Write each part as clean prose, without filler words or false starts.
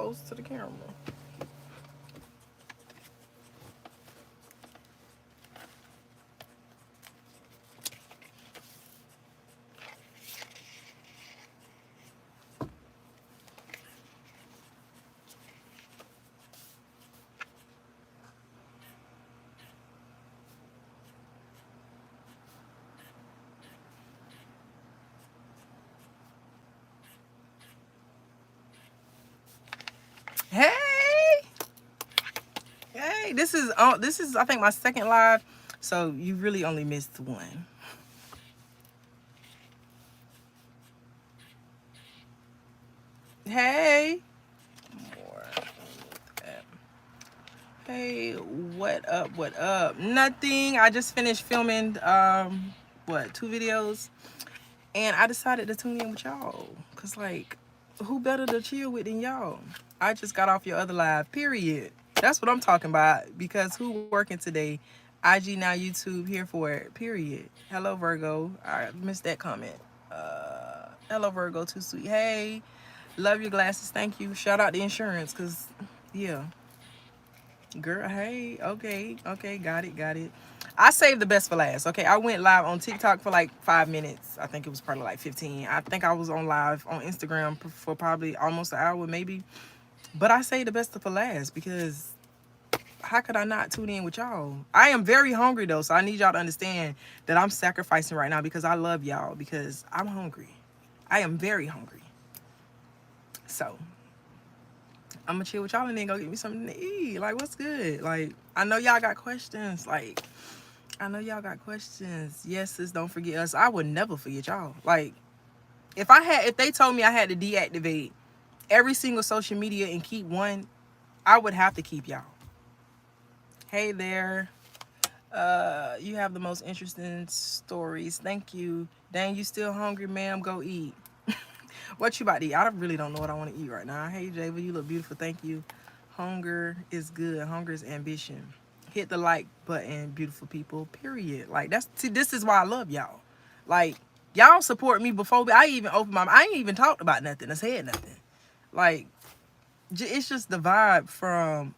close to the camera. Hey, hey, this is I think my second live, so you really only missed one. Hey, more. Hey, what up? What up? Nothing. I just finished filming what, 2 videos, and I decided to tune in with y'all, cause like, who better to chill with than y'all? I just got off your other live. Period. That's what I'm talking about. Because who working today? IG now, YouTube here for it. Period. Hello Virgo. I missed that comment. Hello Virgo. Too sweet. Hey, love your glasses. Thank you. Shout out the insurance, cause yeah. Girl, hey, okay, okay, got it, got it. I saved the best for last. Okay, I went live on TikTok for like 5 minutes. I think it was probably like 15. I think I was on live on Instagram for probably almost an hour, maybe. But I saved the best for last because how could I not tune in with y'all? I am very hungry though, so I need y'all to understand that I'm sacrificing right now because I love y'all, because I'm hungry. I am very hungry. So I'm gonna chill with y'all and then go get me something to eat. Like, what's good? Like, I know y'all got questions. Like, I know y'all got questions. Yes, sis, don't forget us. I would never forget y'all. Like, if they told me I had to deactivate every single social media and keep one, I would have to keep y'all. Hey there. You have the most interesting stories. Thank you. Dang, you still hungry, ma'am? Go eat. What you about to eat? I really don't know what I want to eat right now. Hey, Java, you look beautiful. Thank you. Hunger is good. Hunger is ambition. Hit the like button, beautiful people. Period. Like, this is why I love y'all. Like, y'all support me before I even opened my. I ain't even talked about nothing. I said nothing. Like, it's just the vibe from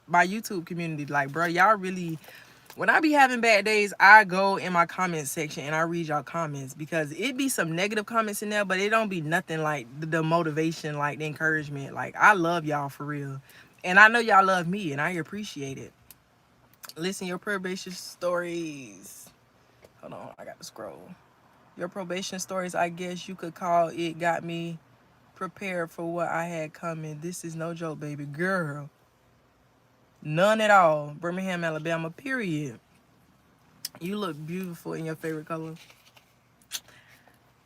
my YouTube community. Like, bro, y'all really, when I be having bad days, I go in my comment section and I read y'all comments, because it be some negative comments in there, but it don't be nothing like the motivation, like the encouragement. Like, I love y'all for real. And I know y'all love me and I appreciate it. Listen, your probation stories. Hold on, I got to scroll. Your probation stories, I guess you could call it, got me prepared for what I had coming. This is no joke, baby girl. None at all. Birmingham, Alabama, period. You look beautiful in your favorite color.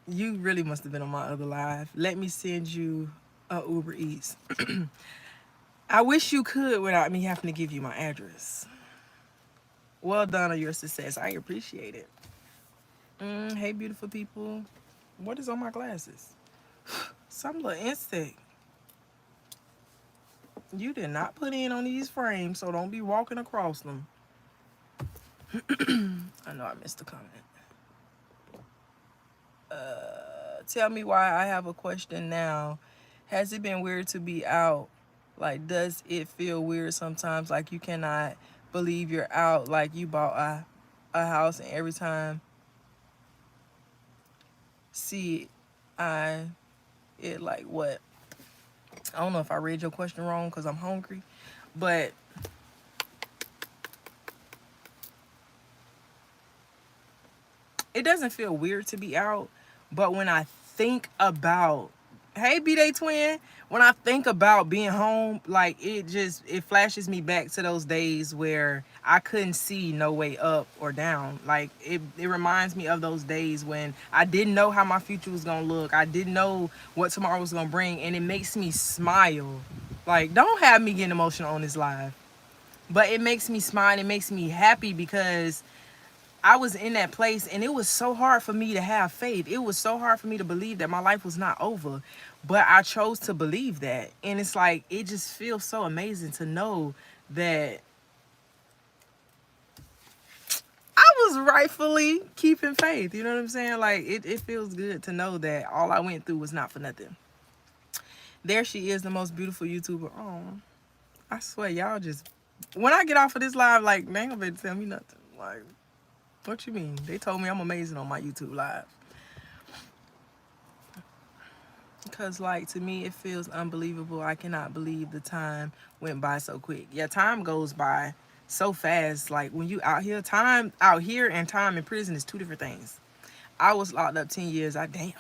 You really must have been on my other live. Let me send you a Uber Eats. I wish you could without me having to give you my address. Well done on your success. I appreciate it. Hey, beautiful people. What is on my glasses? Some little insect. You did not put in on these frames, so don't be walking across them. I know I missed a comment. Tell me why. I have a question now. Has it been weird to be out? Like, does it feel weird sometimes? Like, you cannot believe you're out. Like, you bought a house and every time see I it like what? I don't know if I read your question wrong because I'm hungry, but it doesn't feel weird to be out. But when I think about, hey, B-Day twin, when I think about being home, like, it flashes me back to those days where I couldn't see no way up or down. Like, it reminds me of those days when I didn't know how my future was gonna look. I didn't know what tomorrow was gonna bring, and it makes me smile. Like, don't have me getting emotional on this live, but it makes me smile. It makes me happy because I was in that place and it was so hard for me to have faith. It was so hard for me to believe that my life was not over. But I chose to believe that. And it's like, it just feels so amazing to know that I was rightfully keeping faith. You know what I'm saying? Like, it feels good to know that all I went through was not for nothing. There she is, the most beautiful YouTuber. Oh, I swear, y'all just, when I get off of this live, like, they ain't gonna be able to tell me nothing. Like, what you mean? They told me I'm amazing on my YouTube live. Because, like, to me, it feels unbelievable. I cannot believe the time went by so quick. Yeah, time goes by so fast. Like, when you out here, time out here and time in prison is two different things. I was locked up 10 years. Damn.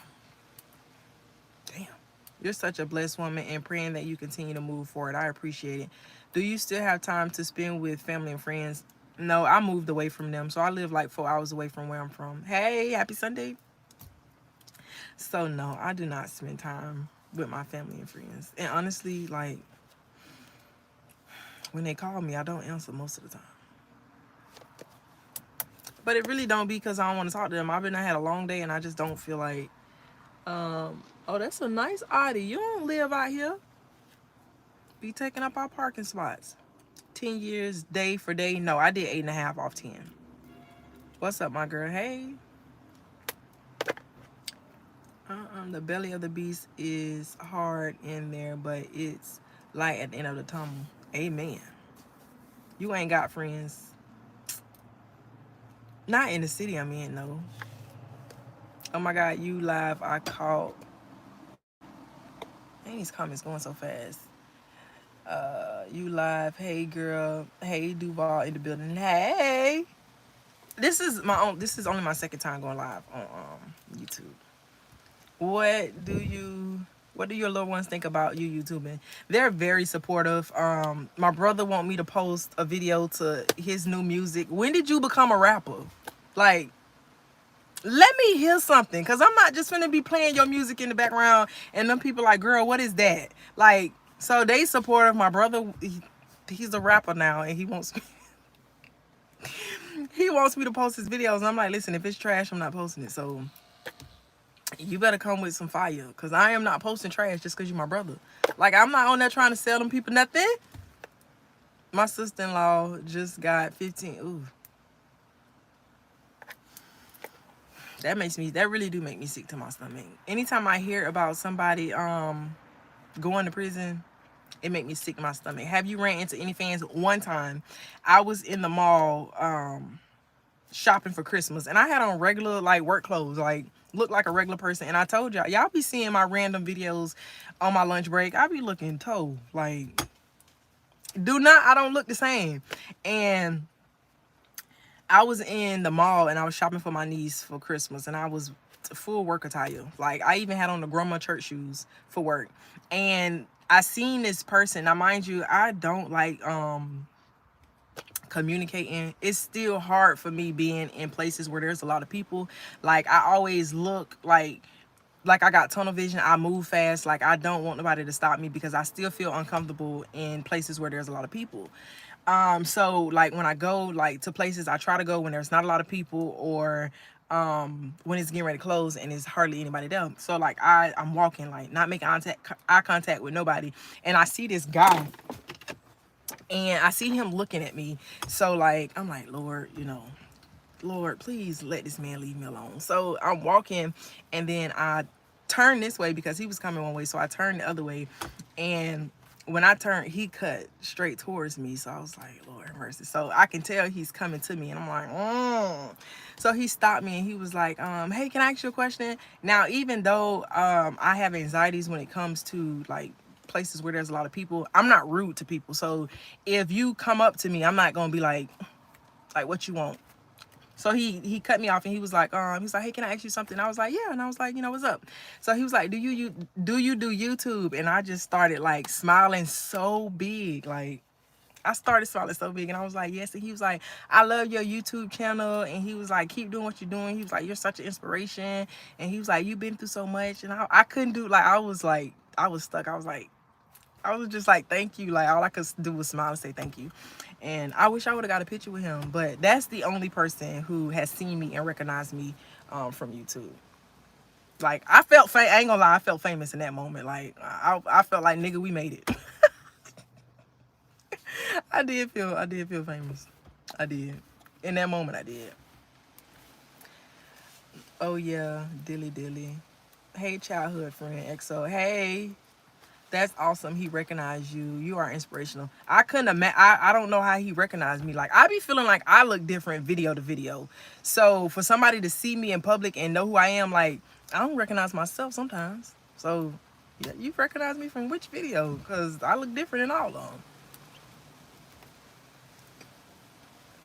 You're such a blessed woman, and praying that you continue to move forward. I appreciate it. Do you still have time to spend with family and friends? No, I moved away from them. So I live like 4 hours away from where I'm from. Hey, happy Sunday. So no, I do not spend time with my family and friends. And honestly, like, when they call me, I don't answer most of the time. But it really don't be because I don't want to talk to them. I had a long day and I just don't feel like, oh, that's a nice Audi. You don't live out here. Be taking up our parking spots. 10 years, day for day. No, I did 8.5 off 10. What's up, my girl? Hey. The belly of the beast is hard in there, but it's light at the end of the tunnel. Amen. You ain't got friends. Not in the city I'm in, no. Oh my God, you live. I caught. Ain't these comments going so fast. You live. Hey, girl. Hey, Duval in the building. Hey. This is only my second time going live on YouTube. What do your little ones think about you YouTubing? They're very supportive. My brother want me to post a video to his new music. When did you become a rapper? Like, let me hear something, because I'm not just gonna be playing your music in the background and them people like, girl, what is that? Like, so they supportive. My brother, he's a rapper now, and he wants me to post his videos. And I'm like, listen, if it's trash, I'm not posting it. So you better come with some fire, because I am not posting trash just because you're my brother. Like, I'm not on there trying to sell them people nothing. My sister-in-law just got 15. Ooh. That really do make me sick to my stomach. Anytime I hear about somebody going to prison, it make me sick to my stomach. Have you ran into any fans? One time, I was in the mall shopping for Christmas, and I had on regular like work clothes, like look like a regular person. And I told y'all be seeing my random videos on my lunch break. I be looking toe like, I don't look the same. And I was in the mall and I was shopping for my niece for Christmas, and I was full work attire. Like, I even had on the grandma church shoes for work. And I seen this person. Now, mind you, I don't like communicating. It's still hard for me being in places where there's a lot of people. Like, I always look like I got tunnel vision. I move fast. Like, I don't want nobody to stop me because I still feel uncomfortable in places where there's a lot of people. So like when I go like to places, I try to go when there's not a lot of people, or when it's getting ready to close and there's hardly anybody there. So like I'm walking, like not making eye contact with nobody, and I see this guy and I see him looking at me. So like I'm like, Lord, Lord, please let this man leave me alone. So I'm walking, and then I turn this way because he was coming one way. So I turned the other way, and when I turned, he cut straight towards me. So I was like, Lord have mercy. So I can tell he's coming to me, and I'm like, So he stopped me and he was like, hey, can I ask you a question? Now, even though I have anxieties when it comes to like places where there's a lot of people, I'm not rude to people. So if you come up to me, I'm not gonna be like what you want. So he cut me off, and he was like, hey, can I ask you something? I was like, yeah. And I was like, what's up? So he was like, do you do YouTube? And I just started like smiling so big. Like, I started smiling so big, and I was like, yes. And he was like, I love your YouTube channel. And he was like, keep doing what you're doing. He was like, you're such an inspiration. And he was like, you've been through so much. And I couldn't do, like, I was stuck. I was just like, thank you. Like, all I could do was smile and say thank you. And I wish I would have got a picture with him. But that's the only person who has seen me and recognized me from YouTube. Like, I ain't gonna lie, I felt famous in that moment. Like, I felt like, nigga, we made it. I did feel famous. I did. In that moment, I did. Oh, yeah. Dilly. Hey, childhood friend, EXO. Hey. That's awesome. He recognized you. You are inspirational. I couldn't imagine. I don't know how he recognized me. Like, I be feeling like I look different video to video. So for somebody to see me in public and know who I am, like, I don't recognize myself sometimes. So yeah, you recognize me from which video? Because I look different in all of them.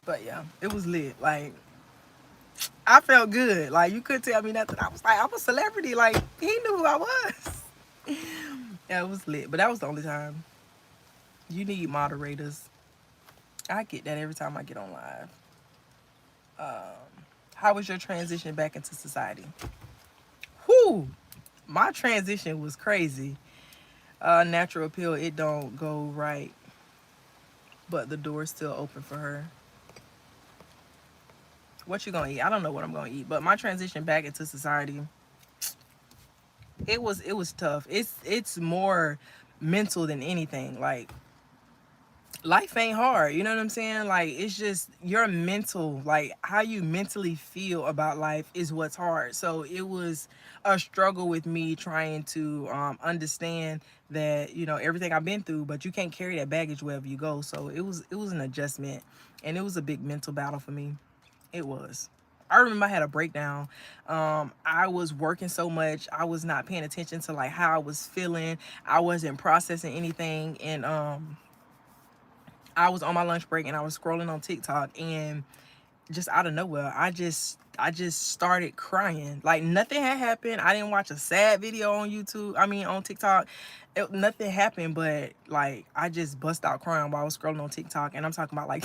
But yeah, it was lit. Like, I felt good. Like, you couldn't tell me nothing. I was like, I'm a celebrity. Like, he knew who I was. Yeah, it was lit. But that was the only time. You need moderators. I get that every time I get on live. How was your transition back into society? Whew, my transition was crazy. Natural appeal, it don't go right, but the door's still open for her. What you gonna eat? I don't know what I'm gonna eat, but my transition back into society, it was tough. It's more mental than anything. Like, life ain't hard, you know what I'm saying? Like, it's just your mental, like how you mentally feel about life is what's hard. So it was a struggle with me trying to understand that, everything I've been through, but you can't carry that baggage wherever you go. So it was an adjustment, and it was a big mental battle for me. It was. I remember I had a breakdown. I was working so much, I was not paying attention to like how I was feeling. I wasn't processing anything, and I was on my lunch break and I was scrolling on TikTok, and just out of nowhere, I just started crying. Like, nothing had happened. I didn't watch a sad video on YouTube. I mean, on TikTok. Nothing happened, but like, I just bust out crying while I was scrolling on TikTok, and I'm talking about like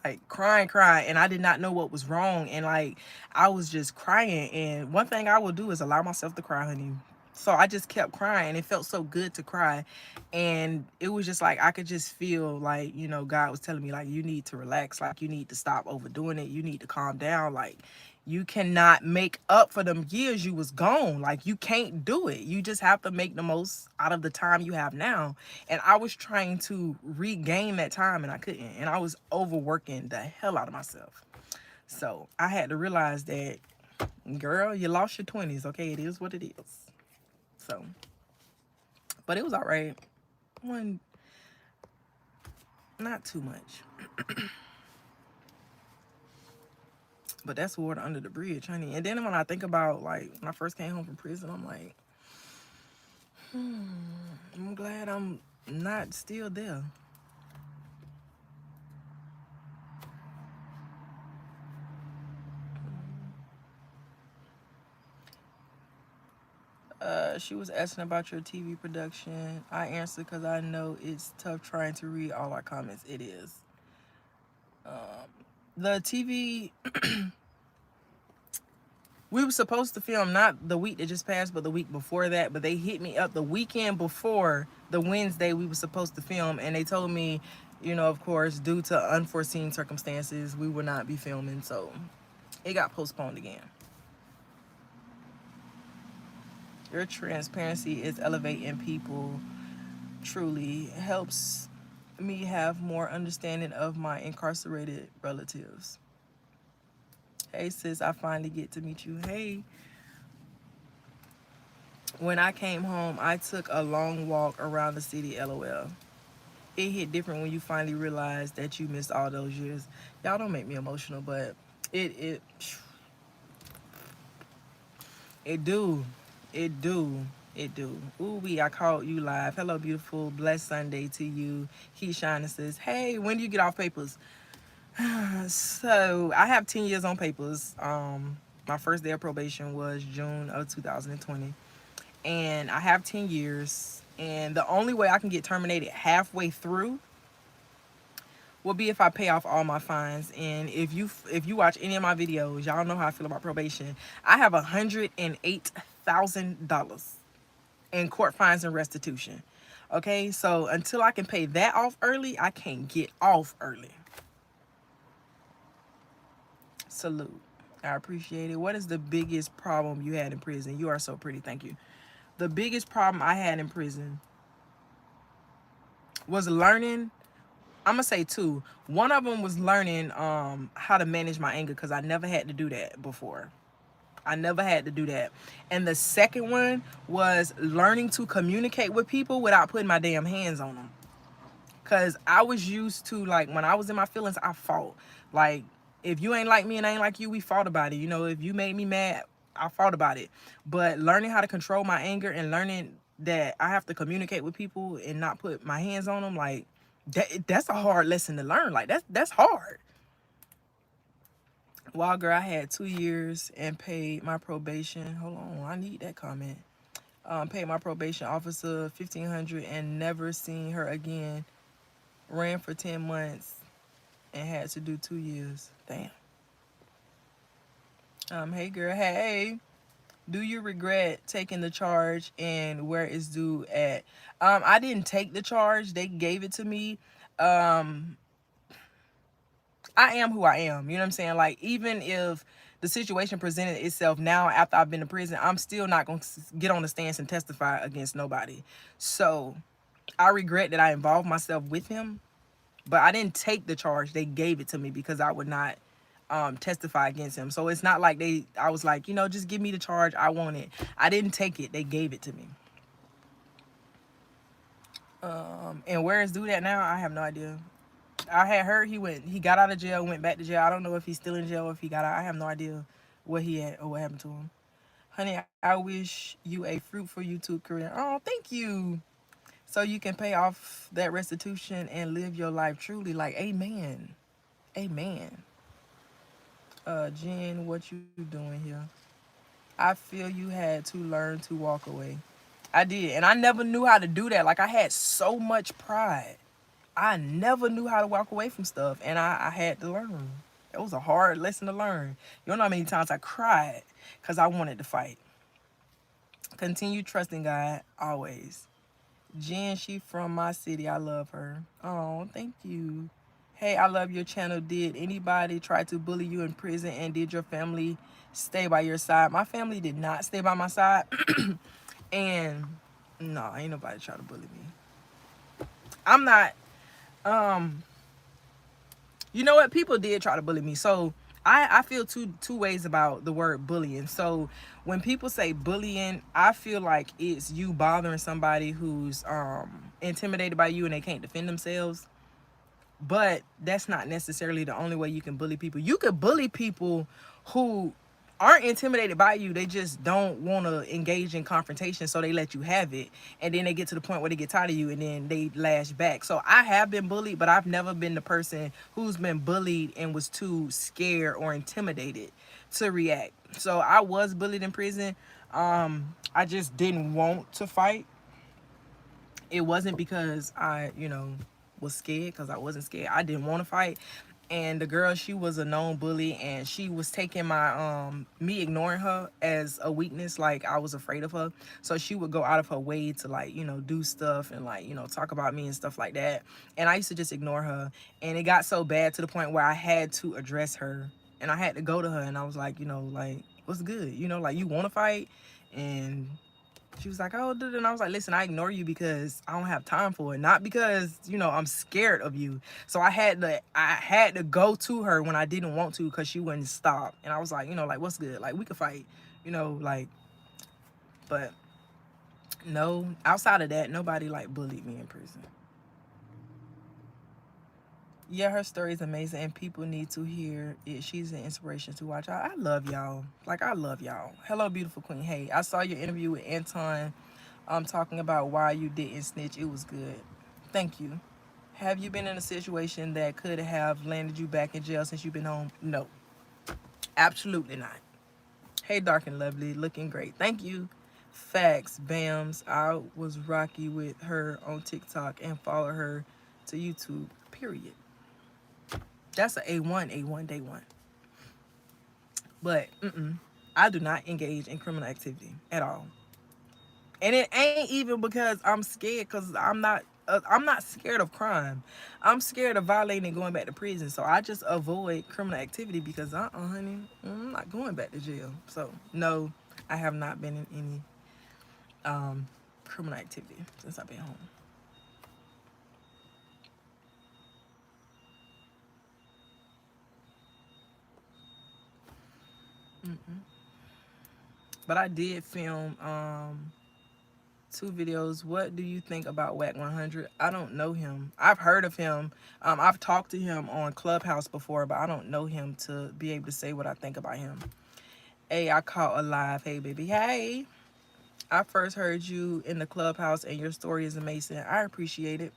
like crying, and I did not know what was wrong, and like, I was just crying. And one thing I will do is allow myself to cry, honey. So I just kept crying. It felt so good to cry. And it was just like, I could just feel like, God was telling me, like, you need to relax. Like, you need to stop overdoing it. You need to calm down. Like, you cannot make up for them years you was gone. Like, you can't do it. You just have to make the most out of the time you have now. And I was trying to regain that time, and I couldn't. And I was overworking the hell out of myself. So I had to realize that, girl, you lost your 20s. Okay, it is what it is. So, but it was all right. One, not too much. But that's water under the bridge, honey. And then when I think about, like, when I first came home from prison, I'm like, I'm glad I'm not still there. She was asking about your TV production. I answered because I know it's tough trying to read all our comments. It is. The TV, we were supposed to film not the week that just passed, but the week before that. But they hit me up the weekend before the Wednesday we were supposed to film, and they told me, of course, due to unforeseen circumstances, we would not be filming. So it got postponed again. Your transparency is elevating people. Truly helps me have more understanding of my incarcerated relatives. Hey sis, I finally get to meet you. Hey. When I came home, I took a long walk around the city, LOL. It hit different when you finally realize that you missed all those years. Y'all don't make me emotional, but it it do. It do. It do. Ooh wee, I called you live. Hello, beautiful. Blessed Sunday to you. Keep shining, says, hey, when do you get off papers? So I have 10 years on papers. My first day of probation was June of 2020. And I have 10 years. And the only way I can get terminated halfway through will be if I pay off all my fines. And if you watch any of my videos, y'all know how I feel about probation. I have $108,000 in court fines and restitution. Okay, so until I can pay that off early, I can't get off early. Salute. I appreciate it. What is the biggest problem you had in prison? You are so pretty. Thank you. The biggest problem I had in prison was learning. I'm gonna say two. One of them was learning how to manage my anger, because I never had to do that before. I never had to do that. And the second one was learning to communicate with people without putting my damn hands on them. Cause I was used to, like, when I was in my feelings, I fought. Like, if you ain't like me and I ain't like you, we fought about it. You know, if you made me mad, I fought about it. But learning how to control my anger and learning that I have to communicate with people and not put my hands on them, like, that's a hard lesson to learn. Like, that's hard. Wild girl, I had 2 years and paid my probation. Hold on, I need that comment. Paid my probation officer 1,500 and never seen her again. Ran for 10 months and had to do 2 years. Damn. Hey girl, hey. Do you regret taking the charge and where is due at? I didn't take the charge. They gave it to me. Um, I am who I am. You know what I'm saying? Like, even if the situation presented itself now after I've been to prison, I'm still not going to get on the stance and testify against nobody. So I regret that I involved myself with him, but I didn't take the charge. They gave it to me because I would not testify against him. So it's not like I was like, just give me the charge. I want it. I didn't take it. They gave it to me. And where is dude at now? I have no idea. I had heard he got out of jail, went back to jail. I don't know if he's still in jail or if he got out. I have no idea where he at or what happened to him. Honey, I wish you a fruitful YouTube career. Oh, thank you. So you can pay off that restitution and live your life truly. Like, amen. Amen. Jen, what you doing here? I feel you had to learn to walk away. I did. And I never knew how to do that. Like, I had so much pride. I never knew how to walk away from stuff. And I had to learn. It was a hard lesson to learn. You don't know how many times I cried because I wanted to fight. Continue trusting God always. Jen, she from my city. I love her. Oh, thank you. Hey, I love your channel. Did anybody try to bully you in prison and did your family stay by your side? My family did not stay by my side. And no, ain't nobody try to bully me. I'm not, um, you know what? People did try to bully me. So I feel two ways about the word bullying. So when people say bullying, I feel like it's you bothering somebody who's intimidated by you and they can't defend themselves. But that's not necessarily the only way you can bully people. You could bully people who aren't intimidated by you. They just don't want to engage in confrontation, so they let you have it. And then they get to the point where they get tired of you and then they lash back. So I have been bullied, but I've never been the person who's been bullied and was too scared or intimidated to react. So I was bullied in prison. I just didn't want to fight. It wasn't because I, was scared, because I wasn't scared. I didn't want to fight. And the girl, she was a known bully, and she was taking my me ignoring her as a weakness, like I was afraid of her. So she would go out of her way to, like, do stuff and, like, talk about me and stuff like that. And I used to just ignore her. And it got so bad to the point where I had to address her, and I had to go to her, and I was like, like, what's good? Like, you want to fight? And she was like, oh, dude. And I was like, listen, I ignore you because I don't have time for it. Not because, I'm scared of you. So I had to go to her when I didn't want to because she wouldn't stop. And I was like, like, what's good? Like, we could fight, like, but no, outside of that, nobody, like, bullied me in prison. Yeah, her story is amazing and people need to hear it. She's an inspiration to watch. I love y'all. Like, I love y'all. Hello, beautiful queen. Hey, I saw your interview with Anton talking about why you didn't snitch. It was good. Thank you. Have you been in a situation that could have landed you back in jail since you've been home? No, absolutely not. Hey, dark and lovely, looking great. Thank you. Facts, Bams. I was rocky with her on TikTok and follow her to YouTube. Period. That's a A1 day one. But I do not engage in criminal activity at all. And it ain't even because I'm scared, because I'm not scared of crime. I'm scared of violating and going back to prison. So I just avoid criminal activity because, honey, I'm not going back to jail. So, no, I have not been in any criminal activity since I've been home. But I did film 2 videos. What do you think about Whack 100? I don't know him. I've heard of him. I've talked to him on Clubhouse before, but I don't know him to be able to say what I think about him. Hey, I caught a live. Hey, baby. Hey. I first heard you in the Clubhouse and your story is amazing. I appreciate it.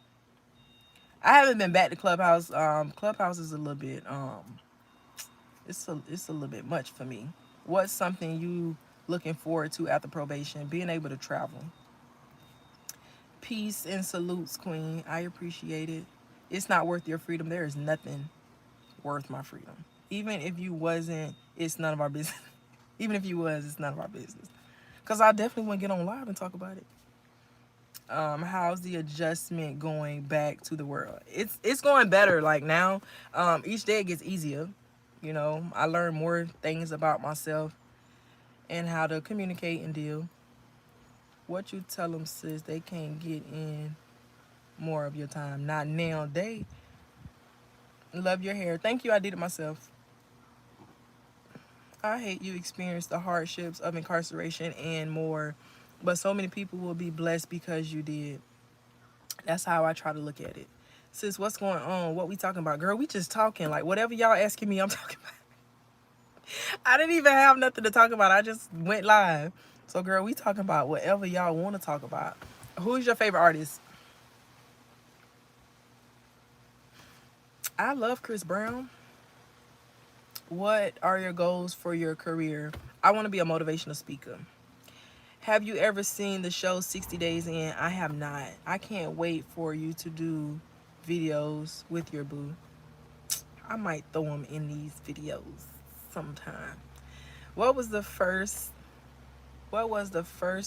I haven't been back to Clubhouse. Clubhouse is a little bit it's a little bit much for me. What's something you looking forward to after probation? Being able to travel. Peace and salutes, Queen. I appreciate it. It's not worth your freedom. There is nothing worth my freedom. Even if you wasn't, it's none of our business. Even if you was, it's none of our business. Because I definitely want to get on live and talk about it. How's the adjustment going back to the world? It's going better. Like now, each day it gets easier. You know, I learn more things about myself and how to communicate and deal. What you tell them, sis, they can't get in more of your time. Not now. They love your hair. Thank you. I did it myself. I hate you experienced the hardships of incarceration and more, but so many people will be blessed because you did. That's how I try to look at it. Sis, what's going on? What we talking about? Girl, we just talking. Like, whatever y'all asking me, I'm talking about. I didn't even have nothing to talk about. I just went live. So, girl, we talking about whatever y'all want to talk about. Who's your favorite artist? I love Chris Brown. What are your goals for your career? I want to be a motivational speaker. Have you ever seen the show 60 Days In? I have not. I can't wait for you to do videos with your boo. I might throw them in these videos sometime. What was the first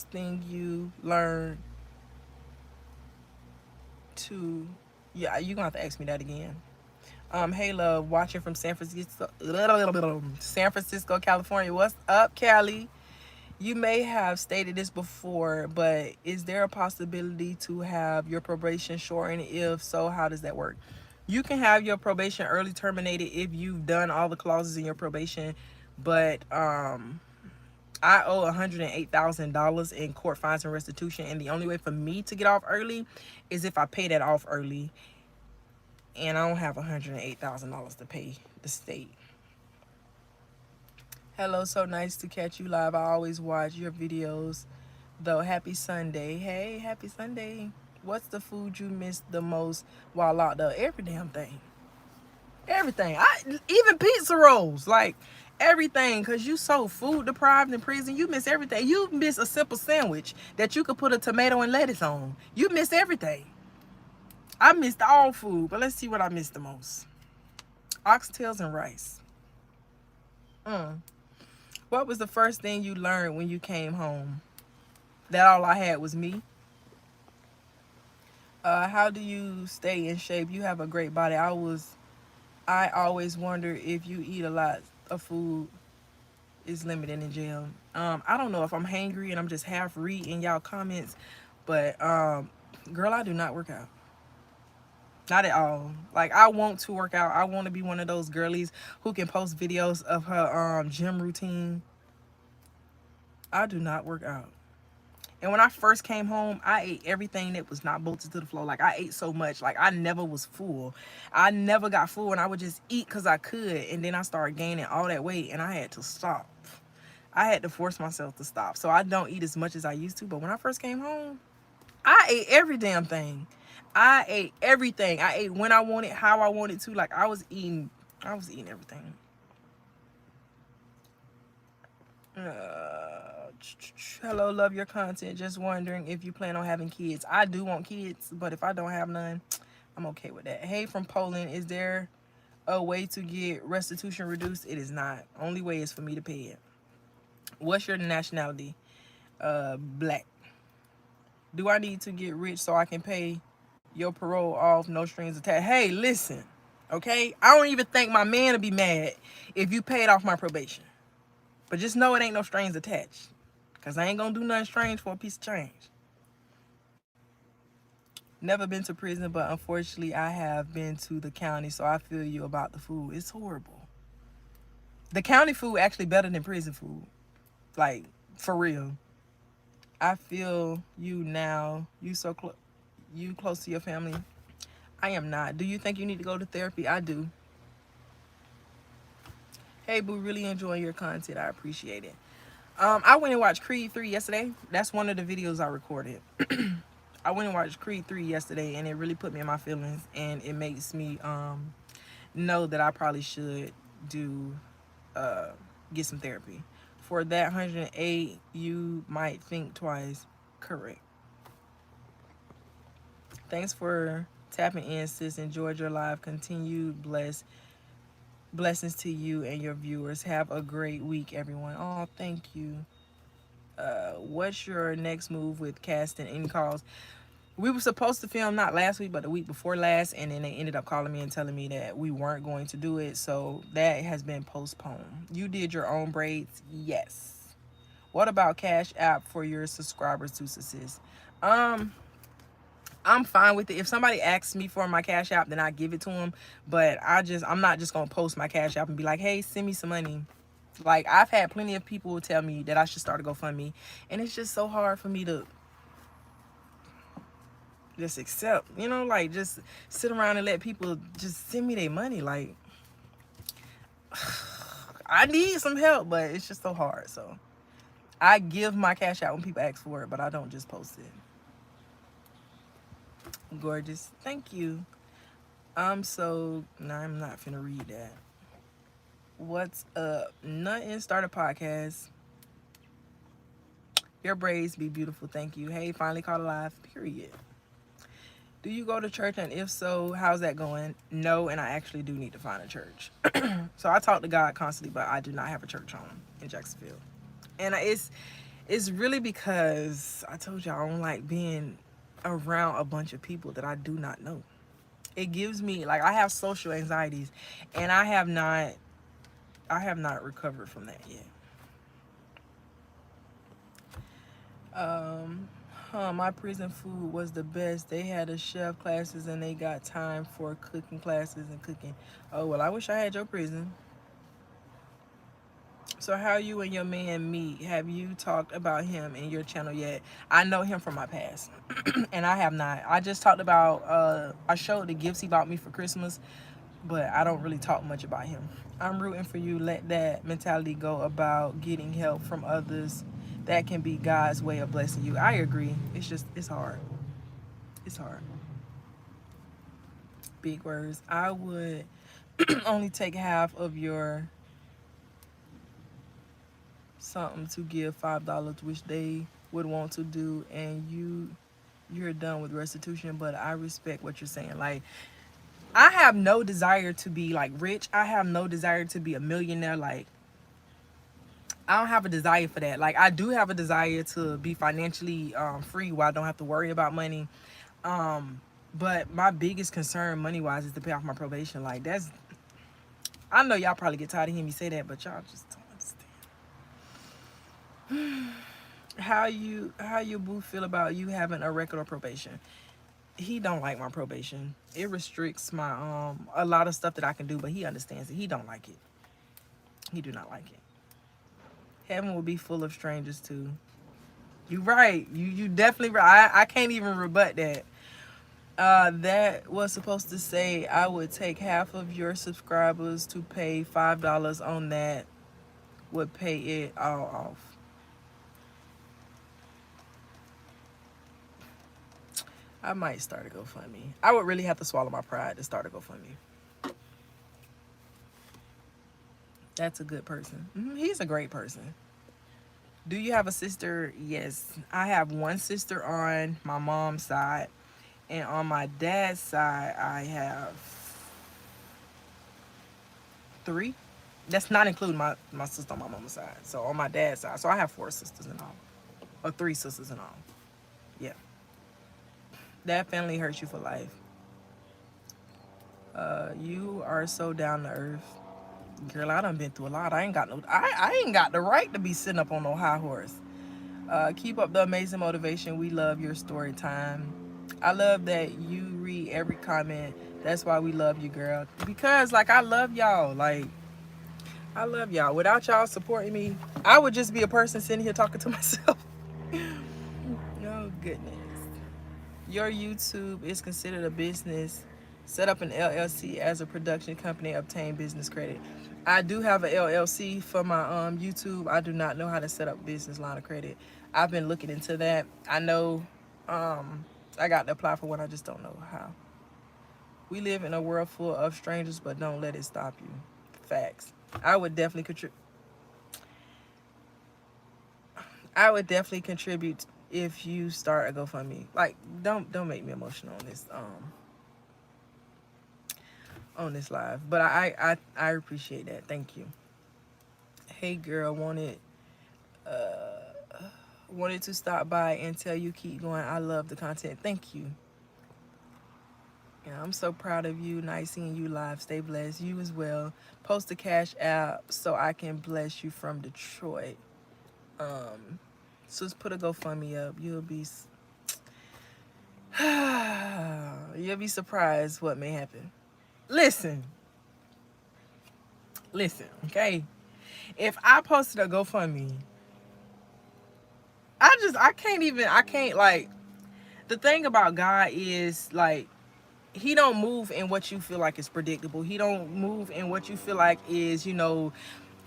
thing you learned to, yeah, you're gonna have to ask me that again. Hey love, watching from San Francisco, California. What's up, Cali? You may have stated this before, but is there a possibility to have your probation shortened? If so, how does that work? You can have your probation early terminated if you've done all the clauses in your probation, but I owe $108,000 in court fines and restitution, and the only way for me to get off early is if I pay that off early, and I don't have $108,000 to pay the state. Hello, so nice to catch you live. I always watch your videos, though. Happy Sunday. Hey, happy Sunday. What's the food you miss the most while locked up? Every damn thing. Everything. Even pizza rolls. Like, everything. Because you so food deprived in prison. You miss everything. You miss a simple sandwich that you could put a tomato and lettuce on. You miss everything. I missed all food. But let's see what I missed the most. Oxtails and rice. What was the first thing you learned when you came home? That all I had was me. How do you stay in shape? You have a great body. I always wonder if you eat a lot of food is limited in jail. I don't know if I'm hangry and I'm just half reading y'all comments, but girl, I do not work out. Not at all. Like, I want to work out. I want to be one of those girlies who can post videos of her gym routine. I do not work out. And when I first came home, I ate everything that was not bolted to the floor. Like, I ate so much. Like, I never was full. I never got full, and I would just eat because I could. And then I started gaining all that weight, and I had to stop. I had to force myself to stop. So I don't eat as much as I used to. But when I first came home, I ate every damn thing. I ate everything. I ate when I wanted, how I wanted to. Like, I was eating everything. Hello, love your content. Just wondering if you plan on having kids. I do want kids, but if I don't have none, I'm okay with that. Hey, from Poland, is there a way to get restitution reduced? It is not. Only way is for me to pay it. What's your nationality? Black. Do I need to get rich so I can pay your parole off, no strings attached? Hey, listen, okay? I don't even think my man would be mad if you paid off my probation. But just know it ain't no strings attached. Because I ain't going to do nothing strange for a piece of change. Never been to prison, but unfortunately I have been to the county, so I feel you about the food. It's horrible. The county food actually better than prison food. Like, For real. I feel you now. You close to your family. I am not. Do you think you need to go to therapy? I do. Hey boo, really enjoying your content. I appreciate it. I went and watched Creed 3 yesterday. That's one of the videos I recorded. I went and watched Creed 3 yesterday, and it really put me in my feelings, and it makes me know that I probably should do get some therapy. For that 108, you might think twice. Correct. Thanks for tapping in, sis. Enjoyed your live. Continued blessings to you and your viewers. Have a great week, everyone. Oh, thank you. What's your next move with casting any calls? We were supposed to film not last week but the week before last, and then they ended up calling me and telling me that we weren't going to do it, so that has been postponed. You did your own braids? Yes. What about Cash App for your subscribers to assist? I'm fine with it. If somebody asks me for my Cash App, then I give it to them, but I'm not just gonna post my Cash App and be like, hey, send me some money. Like, I've had plenty of people tell me that I should start a GoFundMe, and it's just so hard for me to just accept, like, just sit around and let people just send me their money. Like, I need some help, but it's just so hard. So I give my Cash out when people ask for it, but I don't just post it. Gorgeous. Thank you. I'm not finna read that. What's up? Nothing. Start a podcast. Your braids be beautiful. Thank you. Hey, finally caught alive. Period. Do you go to church, and if so, how's that going? No, and I actually do need to find a church. So I talk to God constantly, but I do not have a church home in Jacksonville. And it's really because I told you I don't like being around a bunch of people that I do not know. It gives me, like, I have social anxieties, and I have not recovered from that yet. My prison food was the best. They had a chef classes, and they got time for cooking classes and cooking. Oh, well, I wish I had your prison. So how you and your man meet? Have you talked about him in your channel yet? I know him from my past. And I have not. I just talked about, I showed the gifts he bought me for Christmas, but I don't really talk much about him. I'm rooting for you. Let that mentality go about getting help from others. That can be God's way of blessing you. I agree. It's hard. It's hard. Big words. I would only take half of your something to give $5, which they would want to do, and you're done with restitution. But I respect what you're saying. Like, I have no desire to be, like, rich. I have no desire to be a millionaire. Like, I don't have a desire for that. Like, I do have a desire to be financially free where I don't have to worry about money. But my biggest concern money-wise is to pay off my probation. Like, I know y'all probably get tired of hearing me say that, but y'all just don't understand. How your boo feel about you having a record of probation? He don't like my probation. It restricts my a lot of stuff that I can do, but he understands it. He don't like it. He do not like it. Heaven will be full of strangers too. You right. You definitely right. I can't even rebut that. That was supposed to say I would take half of your subscribers to pay $5 on that would pay it all off. I might start a GoFundMe. I would really have to swallow my pride to start a GoFundMe. That's a good person. He's a great person. Do you have a sister? Yes. I have one sister on my mom's side. And on my dad's side, I have 3. That's not including my sister on my mom's side. So on my dad's side. So I have 4 sisters in all. Or 3 sisters in all. Yeah. That family hurts you for life. You are so down to earth. Girl, I done been through a lot. I ain't got the right to be sitting up on no high horse. Keep up the amazing motivation. We love your story time. I love that you read every comment. That's why we love you, girl. Because, like, I love y'all. Like, I love y'all. Without y'all supporting me, I would just be a person sitting here talking to myself. Oh, goodness. Your YouTube is considered a business. Set up an LLC as a production company, obtain business credit. I do have an LLC for my YouTube. I do not know how to set up business line of credit. I've been looking into that. I know I got to apply for one. I just don't know how. We live in a world full of strangers, but don't let it stop you. Facts. I would definitely contribute. I would definitely contribute if you start a GoFundMe. Like, don't make me emotional on this live. But I appreciate that. Thank you. Hey girl, wanted to stop by and tell you keep going. I love the content. Thank you. Yeah, I'm so proud of you. Nice seeing you live. Stay blessed. You as well. Post the Cash App so I can bless you from Detroit. So just put a GoFundMe up. You'll be surprised what may happen. Listen, okay? If I posted a GoFundMe, I can't like, the thing about God is like, he don't move in what you feel like is predictable. He don't move in what you feel like is,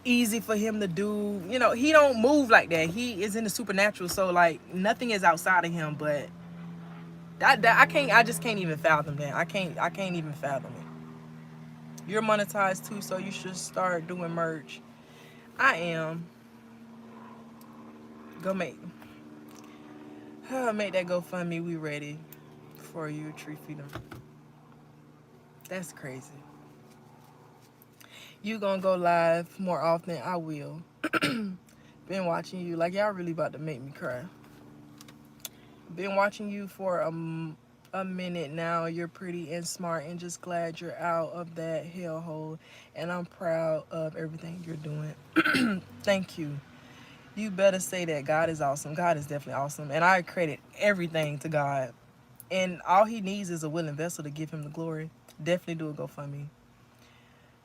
easy for him to do. He don't move like that. He is in the supernatural. So like nothing is outside of him, but I just can't even fathom that. I can't even fathom it. You're monetized too, so you should start doing merch. I am. Go make that GoFundMe. We ready for you, Tree Freedom. That's crazy. You gonna go live more often? I will. Been watching you. Like, y'all really about to make me cry. Been watching you for a minute now. You're pretty and smart and just glad you're out of that hellhole. And I'm proud of everything you're doing. Thank you. You better say that. God is awesome. God is definitely awesome. And I credit everything to God. And all he needs is a willing vessel to give him the glory. Definitely do a GoFundMe.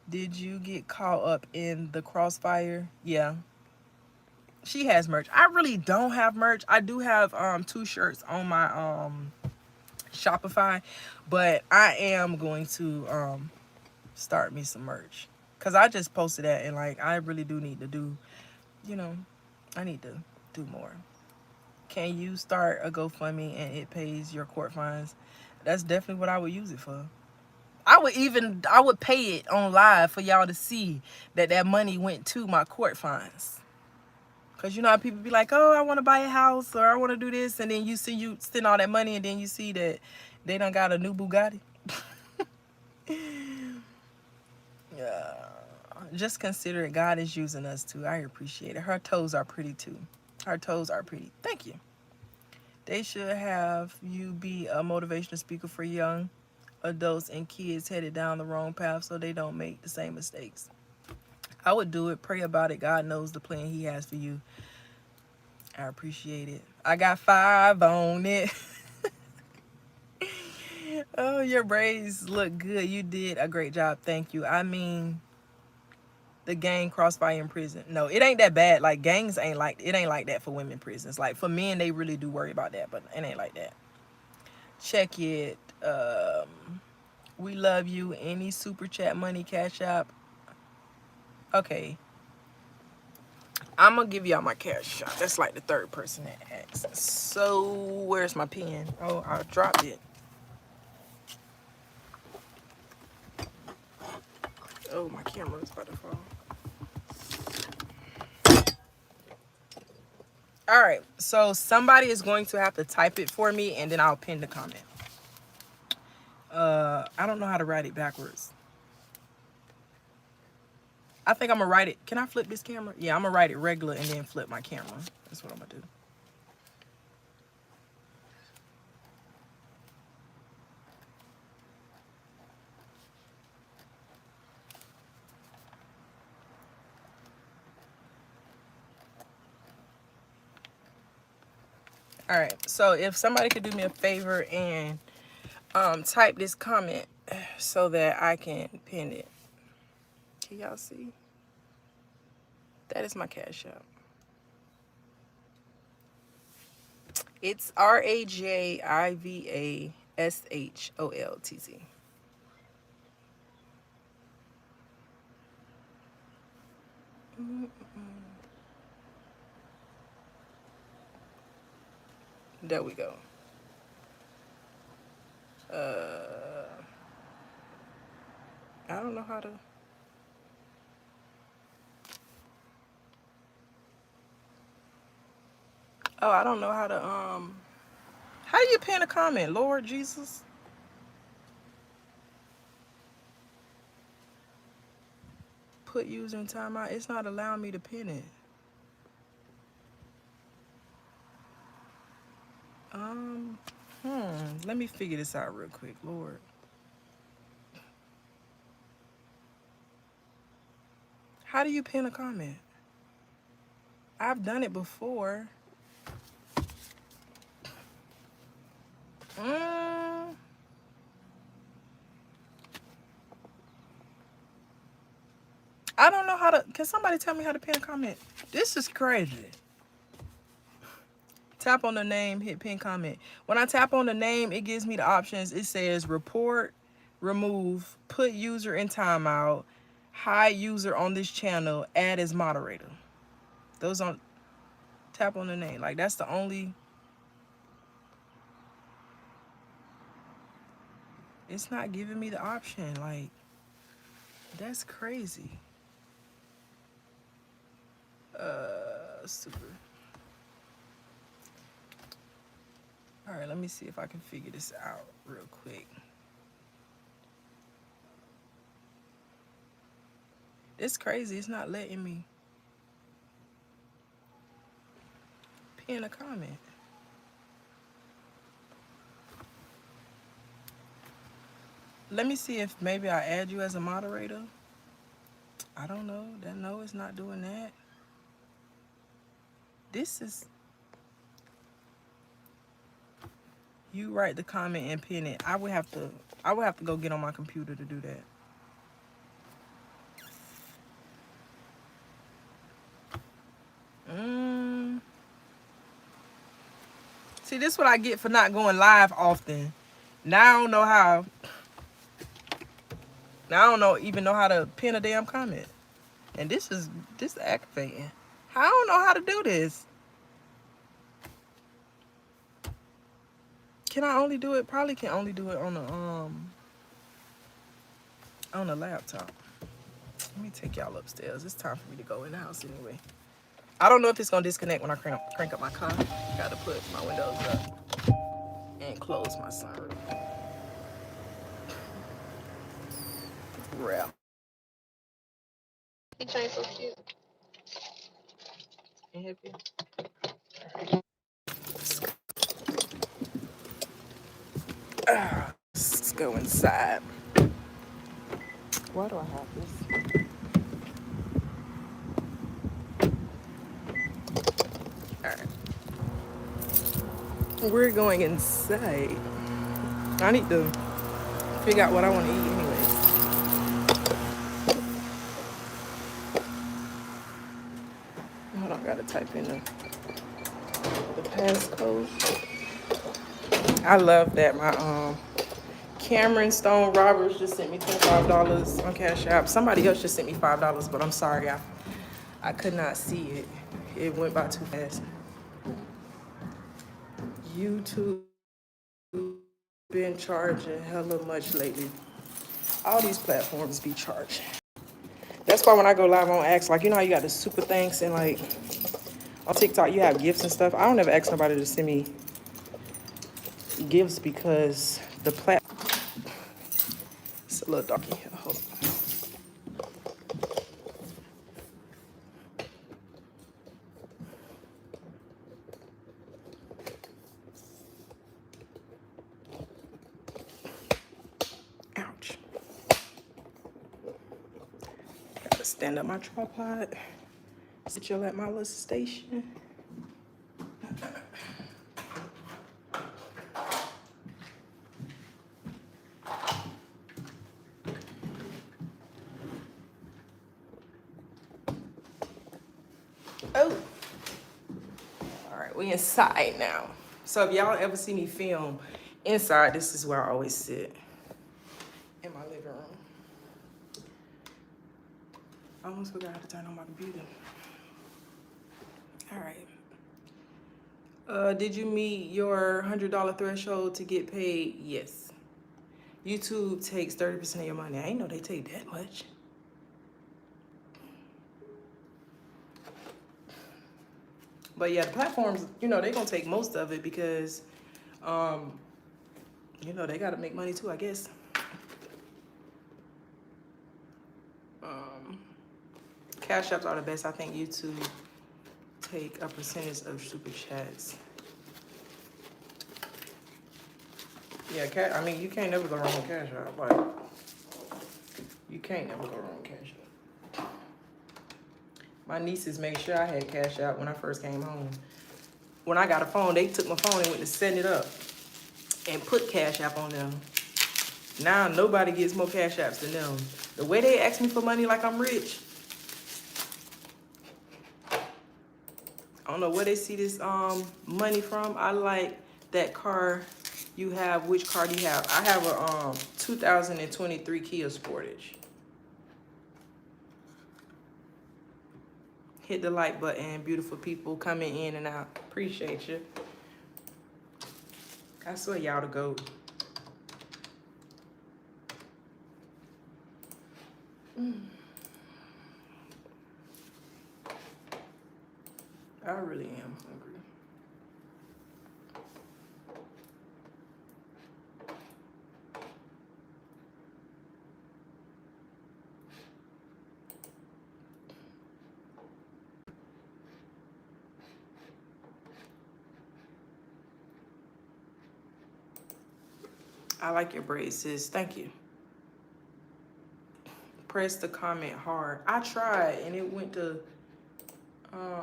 Did you get caught up in the crossfire? Yeah. She has merch. I really don't have merch. I do have 2 shirts on my Shopify, but I am going to start me some merch. Cause I just posted that and like I really do need to do, I need to do more. Can you start a GoFundMe and it pays your court fines? That's definitely what I would use it for. I would pay it on live for y'all to see that money went to my court fines. Cause you know how people be like, oh, I want to buy a house or I want to do this, and then you see you spend all that money, and then you see that they done got a new Bugatti. Yeah. Just consider it. God is using us too. I appreciate it. Her toes are pretty too. Her toes are pretty. Thank you. They should have you be a motivational speaker for young adults and kids headed down the wrong path so they don't make the same mistakes. I would do it. Pray about it. God knows the plan he has for you. I appreciate it. I got 5 on it. Oh, your braids look good. You did a great job. Thank you. I mean, the gang crossfire in prison. No, it ain't that bad. Like, gangs ain't like that for women prisons. Like, for men, they really do worry about that, but it ain't like that. Check it. We love you. Any super chat money, Cash App. Okay. I'm gonna give y'all my cash shot. That's like the 3rd person that asks. So where's my pen? Oh, I dropped it. Oh, my camera's about to fall. All right, so somebody is going to have to type it for me, and then I'll pin the comment. I don't know how to write it backwards. I think I'm gonna write it. Can I flip this camera? Yeah, I'm gonna write it regular and then flip my camera. That's what I'm gonna do. All right, so if somebody could do me a favor and type this comment so that I can pin it. Can y'all see? That is my Cash App. It's RAJIVASHOLTZ. There we go. I don't know how to. Oh, I don't know how to. How do you pin a comment, Lord Jesus? Put user in timeout. It's not allowing me to pin it. Let me figure this out real quick, Lord. How do you pin a comment? I've done it before. I don't know how to. Can somebody tell me how to pin a comment? This is crazy. Tap on the name, hit pin comment. When I tap on the name, it gives me the options. It says report, remove, put user in timeout, hide user on this channel, add as moderator. Those on. Tap on the name. Like, that's the only. It's not giving me the option. Like, that's crazy. Super. All right, let me see if I can figure this out real quick. It's crazy. It's not letting me pin a comment. Let me see if maybe I add you as a moderator. I don't know. No, it's not doing that. This is. You write the comment and pin it. I would have to go get on my computer to do that. See, this is what I get for not going live often. Now I don't know how. Now I don't even know how to pin a damn comment. And this is activating. I don't know how to do this. Can I only do it? Probably can only do it on the laptop. Let me take y'all upstairs. It's time for me to go in the house anyway. I don't know if it's gonna disconnect when I crank up my car. Gotta put my windows up and close my sunroof. Rap. He changed so cute. Can help you. Let's go inside. Why do I have this? Alright. We're going inside. I need to figure out what I want to eat anyways. Hold on, I gotta type in the passcode. I love that my Cameron Stone Roberts just sent me $25 on Cash App. Somebody else just sent me $5, but I'm sorry, I could not see it. It went by too fast. YouTube been charging hella much lately. All these platforms be charging. That's why when I go live on ask, like, you know how you got the super thanks and like on TikTok you have gifts and stuff. I don't ever ask nobody to send me gifts because the it's a little dark in here. Hold on. Ouch. Gotta stand up my tripod. Sit y'all at my little station. Oh, all right, we inside now. So if y'all ever see me film inside, this is where I always sit, in my living room. I almost forgot how to turn on my computer. All right. Did you meet your $100 threshold to get paid? Yes. YouTube takes 30% of your money. I ain't know they take that much. But yeah, the platforms, you know, they're gonna take most of it because, you know, they gotta make money too, I guess. Cash apps are the best. I think YouTube take a percentage of super chats. Yeah, I mean, you can't never go wrong with Cash App. Like, you can't never go wrong with Cash App. My nieces made sure I had Cash App when I first came home. When I got a phone, they took my phone and went to setting it up and put Cash App on them. Now nobody gets more Cash Apps than them. The way they ask me for money like I'm rich, I don't know where they see this money from. I like that car you have. Which car do you have? I have a 2023 Kia Sportage. Hit the like button, beautiful people coming in and out. Appreciate you. I swear y'all the GOAT. I really am hungry. I like your braids, sis. Thank you. Press the comment hard. I tried and it went to I like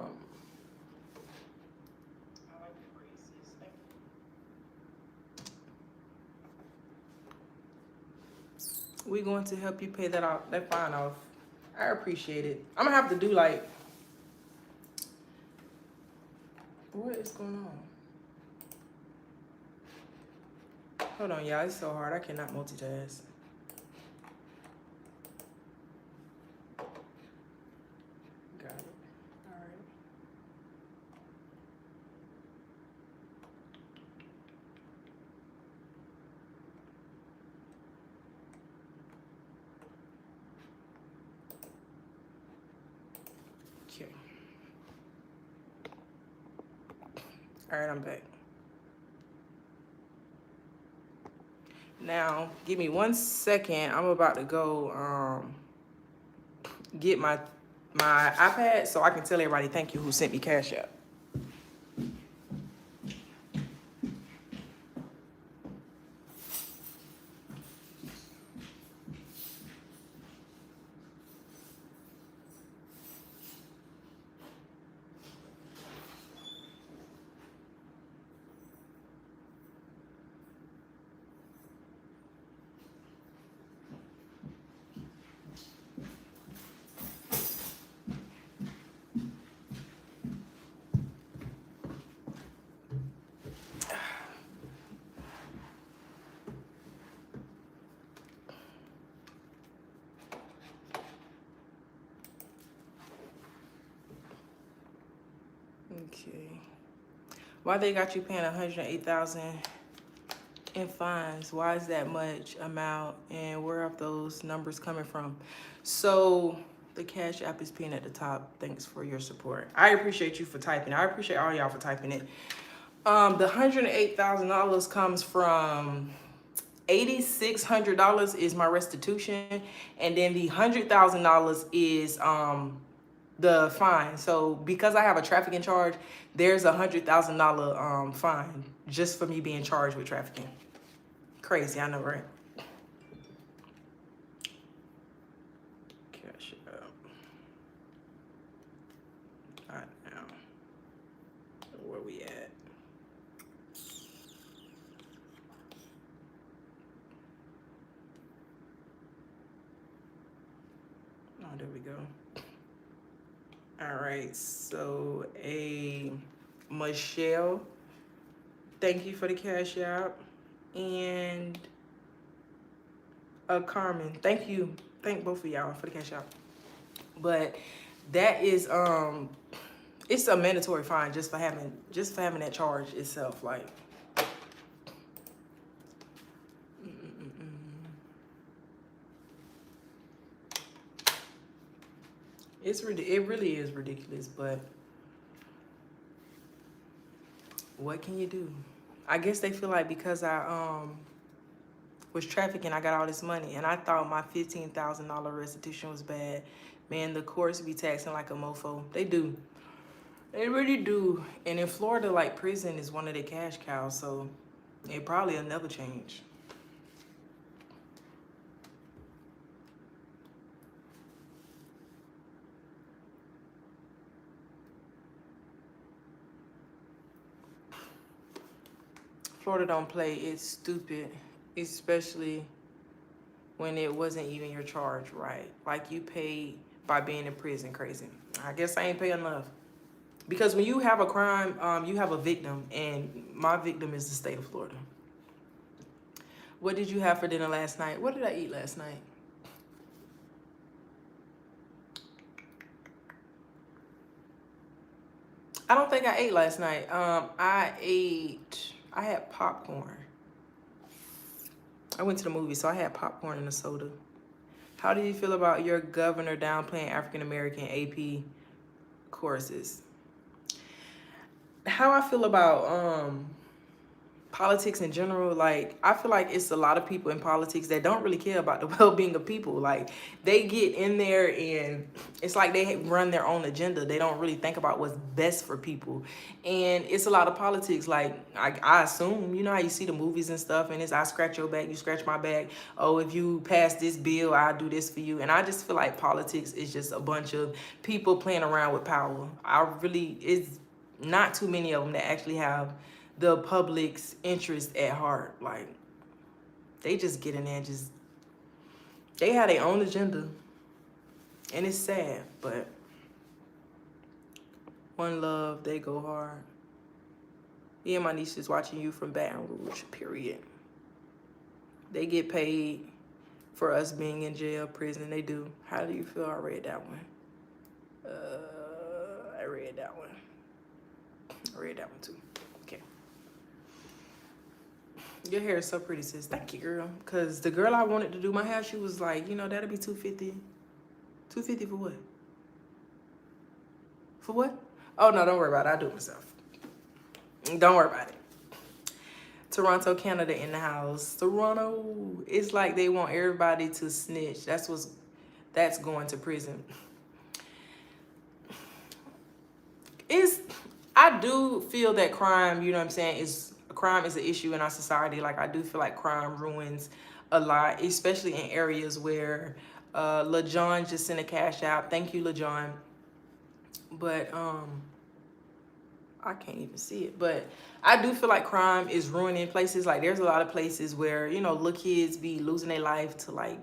your braids, sis. Thank you. We're going to help you pay that fine off. I appreciate it. I'm gonna have to do like, what is going on? Hold on, y'all. It's so hard. I cannot multitask. Got it. All right. Okay. All right, I'm back. Now, give me 1 second. I'm about to go get my iPad so I can tell everybody thank you who sent me Cash App. Okay. Why they got you paying $108,000 in fines? Why is that much amount? And where are those numbers coming from? So the Cash App is pinned at the top. Thanks for your support. I appreciate you for typing. I appreciate all y'all for typing it. The $108,000 comes from $8,600 is my restitution, and then the $100,000 is the fine. So because I have a trafficking charge, there's a $100,000 fine just for me being charged with trafficking. Crazy, I know, right? Cash App. All right, now where we at? Oh, there we go. All right, so a Michelle, thank you for the cash out. And Carmen, thank you. Thank both of y'all for the cash out. But that is it's a mandatory fine just for having that charge itself. Like it really is ridiculous, but what can you do? I guess they feel like because I was trafficking, I got all this money, and I thought my $15,000 restitution was bad. Man, the courts be taxing like a mofo. They do. They really do. And in Florida, like, prison is one of their cash cows, so it probably will never change. Florida don't play. It's stupid, especially when it wasn't even your charge, right? Like, you paid by being in prison. Crazy. I guess I ain't pay enough. Because when you have a crime, you have a victim, and my victim is the state of Florida. What did you have for dinner last night? What did I eat last night? I don't think I ate last night. I had popcorn. I went to the movie, so I had popcorn and a soda. How do you feel about your governor downplaying African American AP courses? How I feel about politics in general, like, I feel like it's a lot of people in politics that don't really care about the well-being of people. Like, they get in there and it's like they run their own agenda. They don't really think about what's best for people. And it's a lot of politics. Like, I assume, you know how you see the movies and stuff, and it's I scratch your back, you scratch my back. Oh, if you pass this bill, I'll do this for you. And I just feel like politics is just a bunch of people playing around with power. It's not too many of them that actually have the public's interest at heart. Like, they just get in there and they have their own agenda. And it's sad, but one love, they go hard. Me and my niece is watching you from Baton Rouge, period. They get paid for us being in jail, prison. They do. How do you feel? I read that one. I read that one. I read that one too. Okay. Your hair is so pretty, sis. Thank you, girl. Because the girl I wanted to do my hair, she was like, you know, that'll be $250. $250 for what? For what? Oh, no, don't worry about it. I'll do it myself. Don't worry about it. Toronto, Canada in the house. Toronto. It's like they want everybody to snitch. That's going to prison. I do feel that crime, you know what I'm saying, crime is an issue in our society. Like, I do feel like crime ruins a lot, especially in areas where LaJohn just sent a cash out. Thank you, LaJohn. But I can't even see it. But I do feel like crime is ruining places. Like, there's a lot of places where, you know, little kids be losing their life to, like,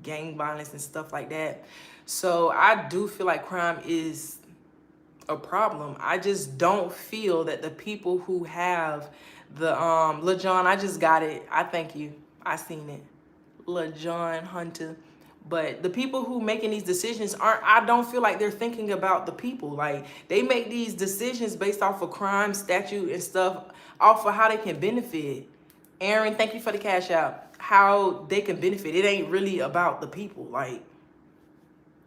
gang violence and stuff like that. So I do feel like crime is a problem. I just don't feel that the people who have the LaJohn, I just got it. I thank you. I seen it. LaJohn Hunter. But the people who making these decisions I don't feel like they're thinking about the people. Like, they make these decisions based off of crime statute and stuff, off of how they can benefit. Aaron, thank you for the cash out. How they can benefit. It ain't really about the people. Like,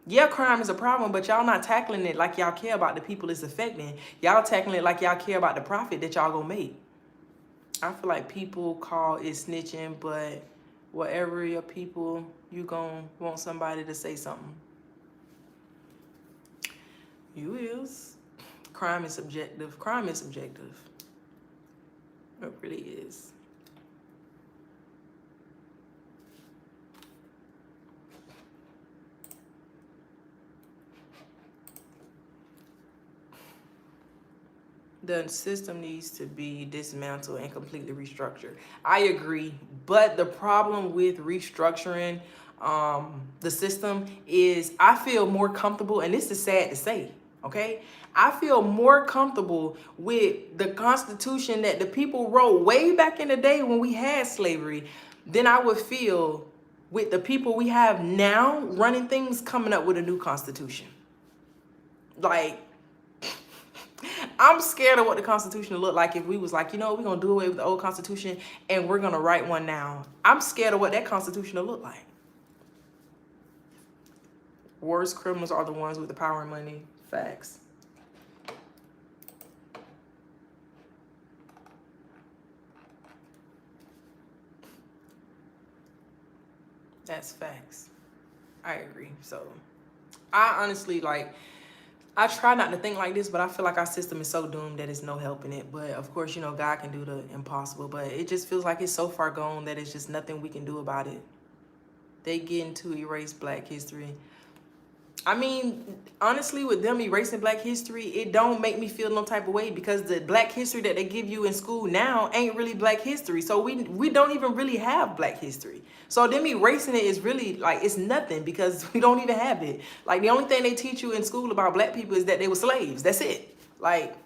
yeah, crime is a problem, but y'all not tackling it like y'all care about the people it's affecting. Y'all tackling it like y'all care about the profit that y'all gonna make. I feel like people call it snitching, but whatever your people, you gonna want somebody to say something. You is. Crime is subjective. Crime is subjective. It really is. The system needs to be dismantled and completely restructured. I agree, but the problem with restructuring the system is I feel more comfortable, and this is sad to say, okay? I feel more comfortable with the Constitution that the people wrote way back in the day when we had slavery than I would feel with the people we have now running things coming up with a new Constitution. Like, I'm scared of what the Constitution will look like if we was like, you know, we're going to do away with the old Constitution and we're going to write one now. I'm scared of what that Constitution will look like. Worst criminals are the ones with the power and money. Facts. That's facts. I agree. So I honestly, like, I try not to think like this, but I feel like our system is so doomed that it's no helping it. But of course, you know, God can do the impossible, but it just feels like it's so far gone that it's just nothing we can do about it. They getting to erase Black history. I mean, honestly, with them erasing Black history, it don't make me feel no type of way because the Black history that they give you in school now ain't really Black history. So we don't even really have Black history. So them erasing it is really like, it's nothing because we don't even have it. Like the only thing they teach you in school about Black people is that they were slaves. That's it. Like,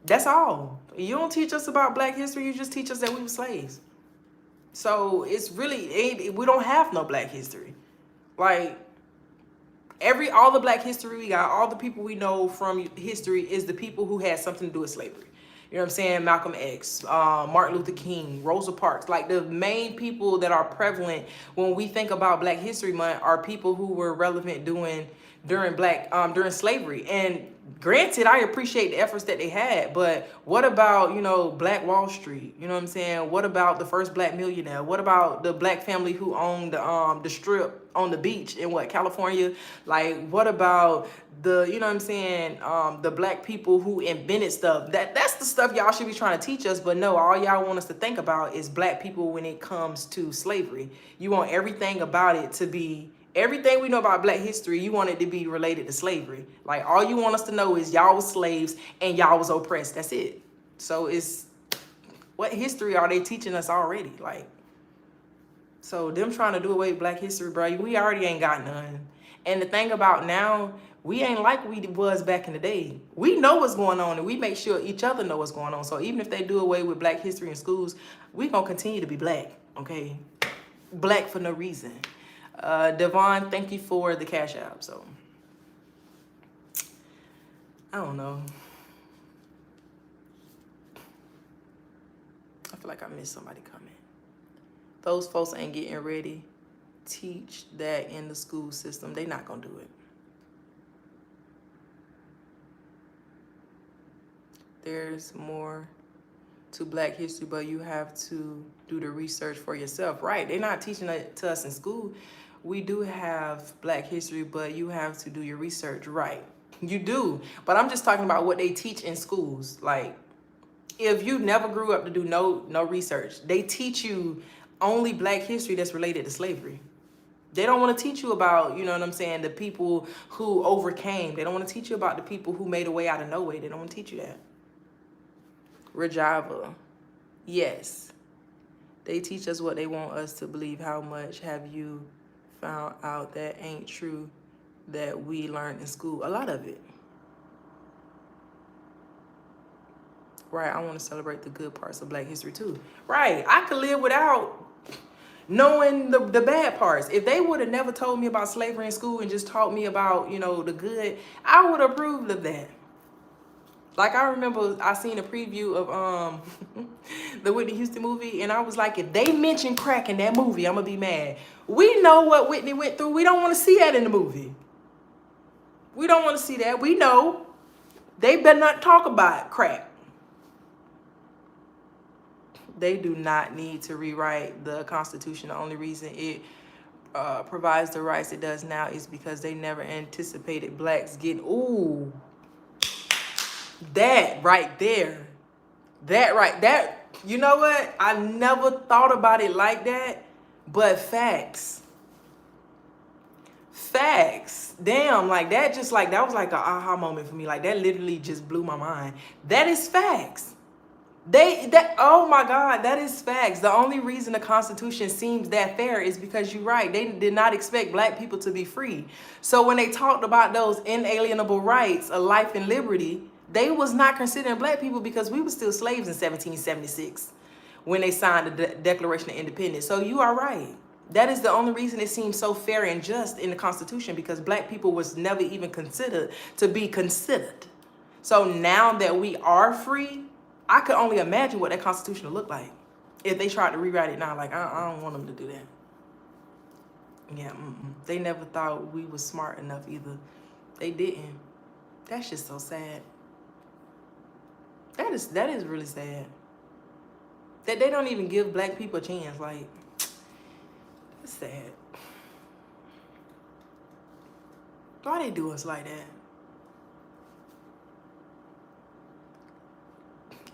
that's all. You don't teach us about Black history. You just teach us that we were slaves. So it's really, we don't have no Black history. Like, all the Black history we got, all the people we know from history is the people who had something to do with slavery. You know what I'm saying? Malcolm X, Martin Luther King, Rosa Parks. Like the main people that are prevalent when we think about Black History Month are people who were relevant during slavery. And granted, I appreciate the efforts that they had, but what about, you know, Black Wall Street? You know what I'm saying? What about the first Black millionaire? What about the Black family who owned the strip on the beach in California? Like, what about the, you know what I'm saying, the Black people who invented stuff? That's the stuff y'all should be trying to teach us, but no, all y'all want us to think about is Black people when it comes to slavery. You want everything about it to be, everything we know about Black history, you want it to be related to slavery. Like, all you want us to know is y'all was slaves and y'all was oppressed. That's it. So it's, what history are they teaching us already? Like, so them trying to do away with Black history, bro, we already ain't got none. And the thing about now, we ain't like we was back in the day. We know what's going on and we make sure each other know what's going on. So even if they do away with Black history in schools, we gonna continue to be Black, okay? Black for no reason. Devon, thank you for the Cash App. So I don't know. I feel like I missed somebody coming. Those folks ain't getting ready. Teach that in the school system. They not gonna do it. There's more to Black history, but you have to do the research for yourself. Right, they're not teaching it to us in school. We do have Black history, but you have to do your research. Right, you do. But I'm just talking about what they teach in schools. Like, if you never grew up to do no research, they teach you only Black history that's related to slavery. They don't want to teach you about, you know what I'm saying, the people who overcame. They don't want to teach you about the people who made a way out of no way. They don't want to teach you that. Rajava, yes. They teach us what they want us to believe. How much have you found out that ain't true that we learned in school? A lot of it. Right, I want to celebrate the good parts of Black history too. Right, I could live without knowing the bad parts. If they would have never told me about slavery in school and just taught me about, you know, the good, I would have approved of that. Like, I remember I seen a preview of the Whitney Houston movie, and I was like, if they mention crack in that movie, I'm gonna be mad. We know what Whitney went through. We don't want to see that in the movie. We don't want to see that. We know. They better not talk about crack. They do not need to rewrite the Constitution. The only reason it provides the rights it does now is because they never anticipated Blacks getting, ooh, that right there. That, you know what? I never thought about it like that, but facts. Facts. Damn, like that just like, that was like an aha moment for me. Like that literally just blew my mind. That is facts. Oh my God, that is facts. The only reason the Constitution seems that fair is because you're right. They did not expect black people to be free. So when they talked about those inalienable rights of life and liberty, they was not considering black people because we were still slaves in 1776 when they signed the Declaration of Independence. So you are right. That is the only reason it seems so fair and just in the Constitution, because black people was never even considered to be considered. So now that we are free, I could only imagine what that Constitution would look like if they tried to rewrite it now. Like, I don't want them to do that. Yeah, they never thought we was smart enough either. They didn't. That's just so sad. That is really sad. That they don't even give black people a chance. Like, it's sad. Why they do us like that?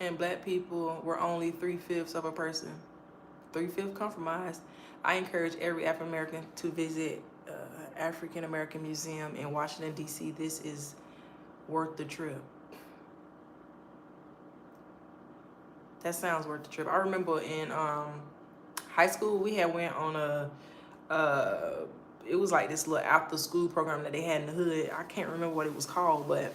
And black people were only 3/5 of a person. 3/5 compromised. I encourage every African American to visit African American Museum in Washington, D.C. This is worth the trip. That sounds worth the trip. I remember in high school, we had went on it was like this little after school program that they had in the hood. I can't remember what it was called, but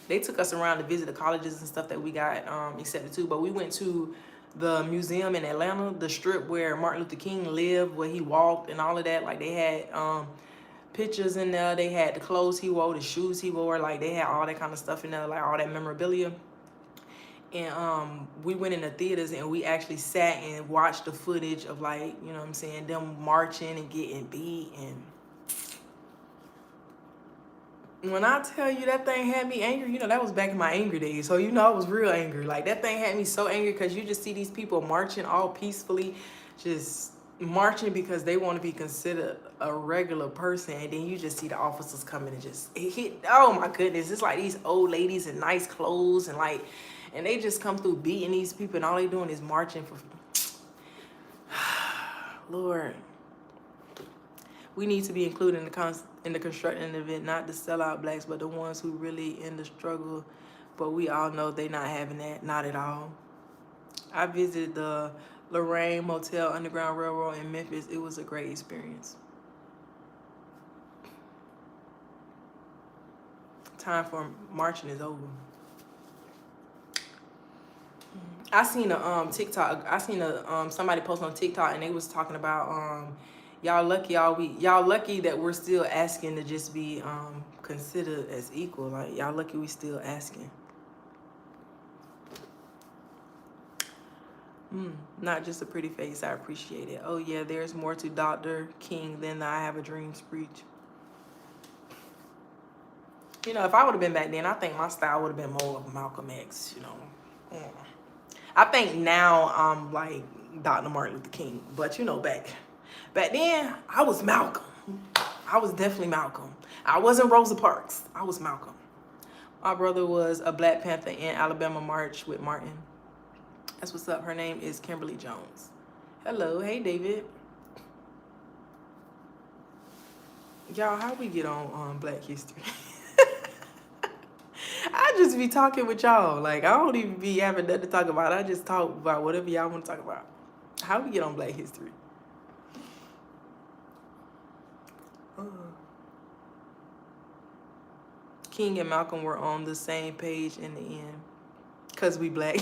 they took us around to visit the colleges and stuff that we got accepted to. But we went to the museum in Atlanta, the strip where Martin Luther King lived, where he walked and all of that. Like, they had pictures in there. They had the clothes he wore, the shoes he wore. Like, they had all that kind of stuff in there, like all that memorabilia. And we went in the theaters and we actually sat and watched the footage of, like, you know what I'm saying, them marching and getting beat. And when I tell you that thing had me angry, you know, that was back in my angry days. So, you know, I was real angry. Like, that thing had me so angry because you just see these people marching all peacefully, just marching because they want to be considered a regular person. And then you just see the officers coming and just hit. Oh, my goodness. It's like these old ladies in nice clothes and, like, and they just come through beating these people, and all they doing is marching for... Lord. We need to be included in the constructing event, not the sellout blacks, but the ones who really in the struggle. But we all know they not having that, not at all. I visited the Lorraine Motel Underground Railroad in Memphis. It was a great experience. Time for marching is over. I seen a TikTok. I seen a somebody post on TikTok, and they was talking about y'all lucky y'all lucky that we're still asking to just be considered as equal. Like, y'all lucky we still asking. Not just a pretty face. I appreciate it. Oh yeah, there's more to Dr. King than the I Have a Dream speech. You know, if I would have been back then, I think my style would have been more of Malcolm X. You know. I think now I'm like Dr. Martin Luther King, but you know, back then I was Malcolm. I was definitely Malcolm. I wasn't Rosa Parks. I was Malcolm. My brother was a Black Panther in Alabama March with Martin. That's what's up. Her name is Kimberly Jones. Hello. Hey, David. Y'all, how we get on Black History? I just be talking with y'all. Like, I don't even be having nothing to talk about. I just talk about whatever y'all want to talk about. How we get on Black History? King and Malcolm were on the same page in the end. Because we Black.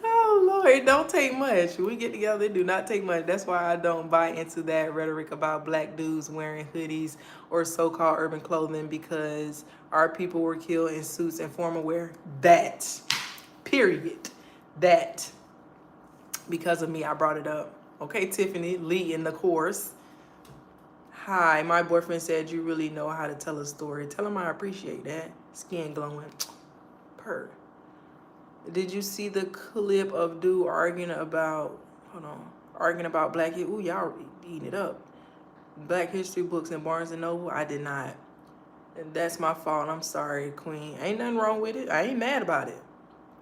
Oh, Lord, it don't take much. We get together, it do not take much. That's why I don't buy into that rhetoric about black dudes wearing hoodies or so-called urban clothing, because our people were killed in suits and formal wear. That. Period. That. Because of me, I brought it up. Okay, Tiffany, Lee in the course. Hi, my boyfriend said you really know how to tell a story. Tell him I appreciate that. Skin glowing. Purr. Did you see the clip of dude arguing about Black History? Ooh, y'all eating it up. Black History books in Barnes & Noble? I did not. And that's my fault. I'm sorry, Queen. Ain't nothing wrong with it. I ain't mad about it.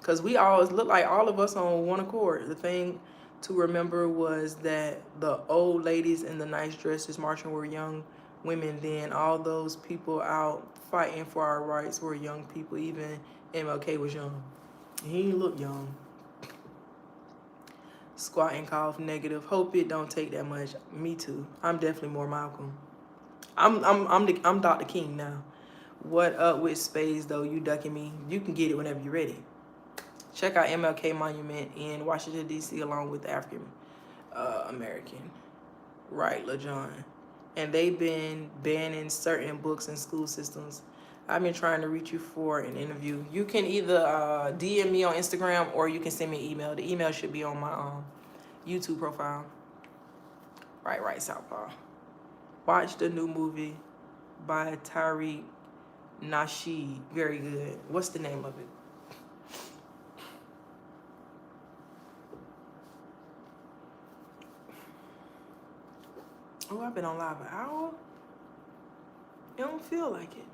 Because we always look like all of us on one accord. The thing to remember was that the old ladies in the nice dresses marching were young women than all those people out fighting for our rights were young people. Even MLK was young. He didn't look young. Squat and cough negative. Hope it don't take that much. Me too. I'm definitely more Malcolm. I'm Dr. King now. What up with Spades though? You ducking me? You can get it whenever you're ready. Check out MLK Monument in Washington D.C. along with African American. Right, LaJohn. And they've been banning certain books in school systems. I've been trying to reach you for an interview. You can either DM me on Instagram or you can send me an email. The email should be on my YouTube profile. Right, Southpaw. Watch the new movie by Tariq Nasheed. Very good. What's the name of it? Oh, I've been on live an hour? It don't feel like it.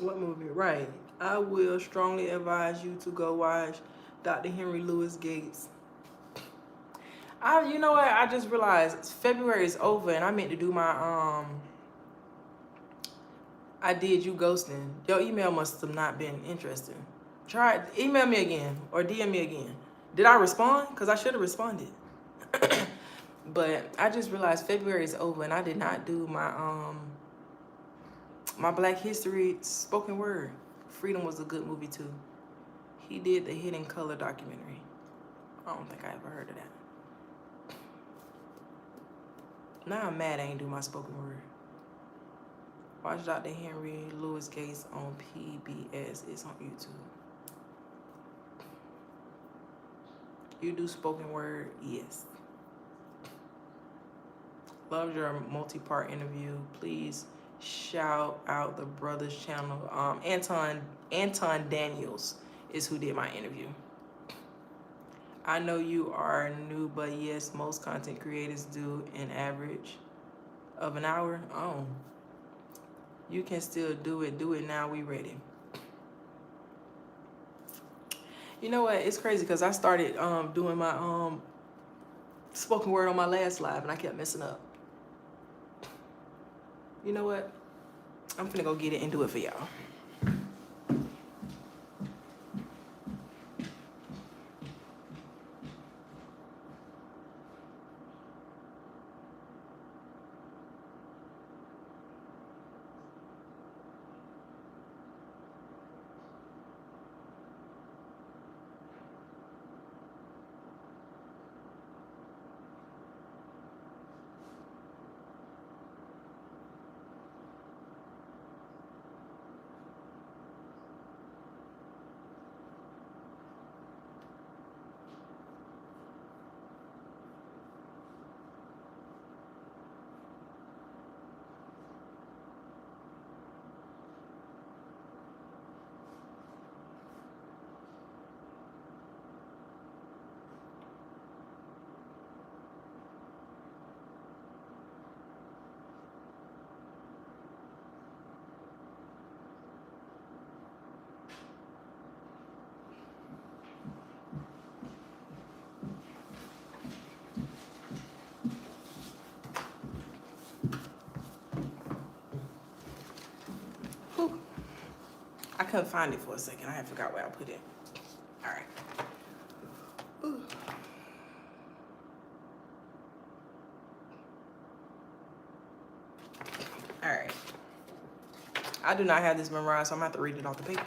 What movie? Right. I will strongly advise you to go watch Dr. Henry Louis Gates. You know what? I just realized February is over and I meant to do my I did you ghosting. Your email must have not been interesting. Try it. Email me again or DM me again. Did I respond? Because I should have responded. But I just realized February is over and I did not do my my Black History spoken word. Freedom was a good movie too. He did the Hidden Color documentary. I don't think I ever heard of that. Now I'm mad I ain't do my spoken word. Watch Dr. Henry Louis Gates on PBS. It's on YouTube. You do spoken word? Yes. Loved your multi-part interview. Please shout out the brothers channel. Anton Daniels is who did my interview. I know you are new, but yes, most content creators do an average of an hour. Oh, you can still do it. Do it now. We ready. You know what? It's crazy because I started doing my spoken word on my last live and I kept messing up. You know what? I'm finna go get it and do it for y'all. Whew. I couldn't find it for a second. I had forgot where I put it. All right. Ooh. All right. I do not have this memorized, so I'm going to have to read it off the paper.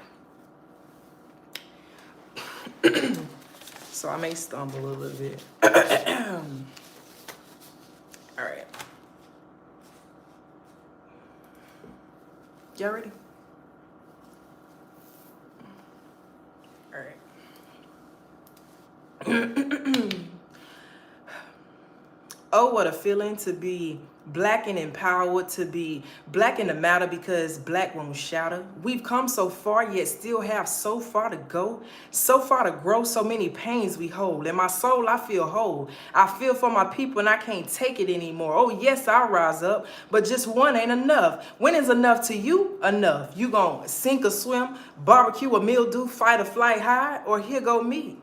So I may stumble a little bit. All right. Y'all ready? All right. Oh, what a feeling to be black and empowered, to be black in the matter because black won't shatter. We've come so far, yet still have so far to go, so far to grow, so many pains we hold. In my soul, I feel whole. I feel for my people and I can't take it anymore. Oh, yes, I'll rise up, but just one ain't enough. When is enough to you? Enough. You gon' sink or swim, barbecue or mildew, fight or fly high, or here go me.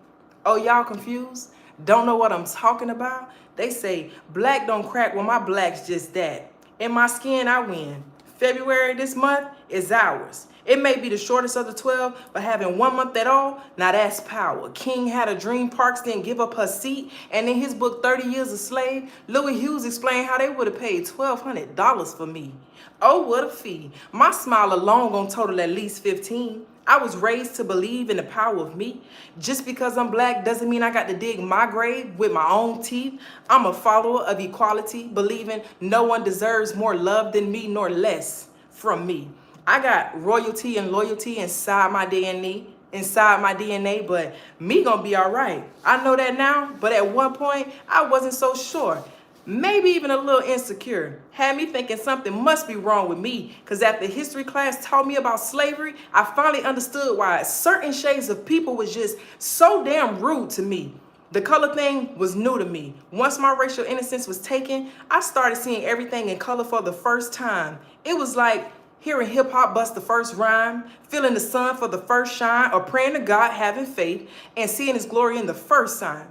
Oh, y'all confused? don't know what I'm talking about? They say black don't crack, well my black's just that. In my skin, I win. February this month is ours. It may be the shortest of the 12, but having 1 month at all, now that's power. King had a dream, Parks didn't give up her seat. And in his book, 30 Years a Slave, Louis Hughes explained how they would have paid $1,200 for me. Oh, what a fee. My smile alone gonna total at least 15. I was raised to believe in the power of me. Just because I'm black doesn't mean I got to dig my grave with my own teeth. I'm a follower of equality, believing no one deserves more love than me nor less from me. I got royalty and loyalty inside my DNA, but me gonna be all right. I know that now, but at one point, I wasn't so sure. Maybe even a little insecure. Had me thinking something must be wrong with me, because after history class taught me about slavery, I finally understood why certain shades of people was just so damn rude to me. The color thing was new to me. Once my racial innocence was taken, I started seeing everything in color for the first time. It was like hearing hip hop bust the first rhyme, feeling the sun for the first shine, or praying to God, having faith, and seeing his glory in the first sign.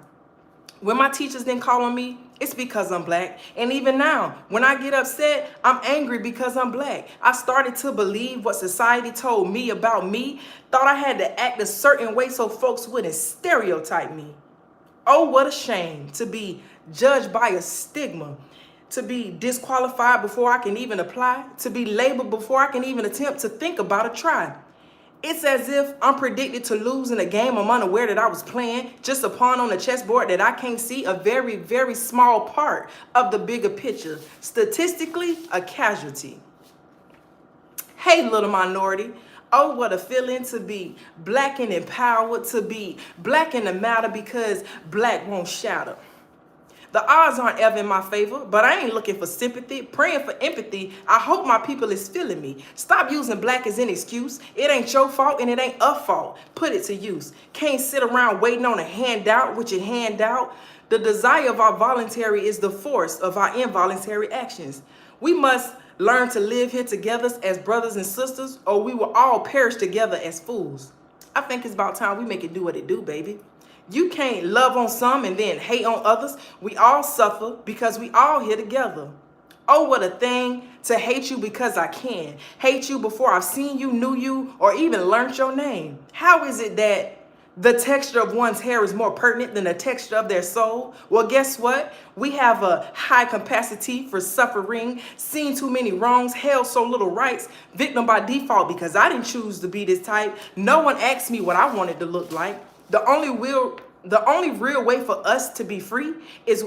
When my teachers didn't call on me, it's because I'm black. And even now, when I get upset, I'm angry because I'm black. I started to believe what society told me about me, thought I had to act a certain way so folks wouldn't stereotype me. Oh, what a shame to be judged by a stigma, to be disqualified before I can even apply, to be labeled before I can even attempt to think about a try. It's as if I'm predicted to lose in a game I'm unaware that I was playing, just a pawn on a chessboard that I can't see a very, very small part of the bigger picture. Statistically, a casualty. Hey, little minority. Oh, what a feeling to be black and empowered, to be black in the matter because black won't shatter. The odds aren't ever in my favor, but I ain't looking for sympathy, praying for empathy. I hope my people is feeling me. Stop using black as an excuse. It ain't your fault and it ain't a fault. Put it to use. Can't sit around waiting on a handout with your hand out. The desire of our voluntary is the force of our involuntary actions. We must learn to live here together as brothers and sisters, or we will all perish together as fools. I think it's about time we make it do what it do, baby. You can't love on some and then hate on others. We all suffer because we all here together. Oh, what a thing to hate you because I can. Hate you before I've seen you, knew you, or even learned your name. How is it that the texture of one's hair is more pertinent than the texture of their soul? Well, guess what? We have a high capacity for suffering, seen too many wrongs, held so little rights, victim by default because I didn't choose to be this type. No one asked me what I wanted to look like. The only real way for us to be free is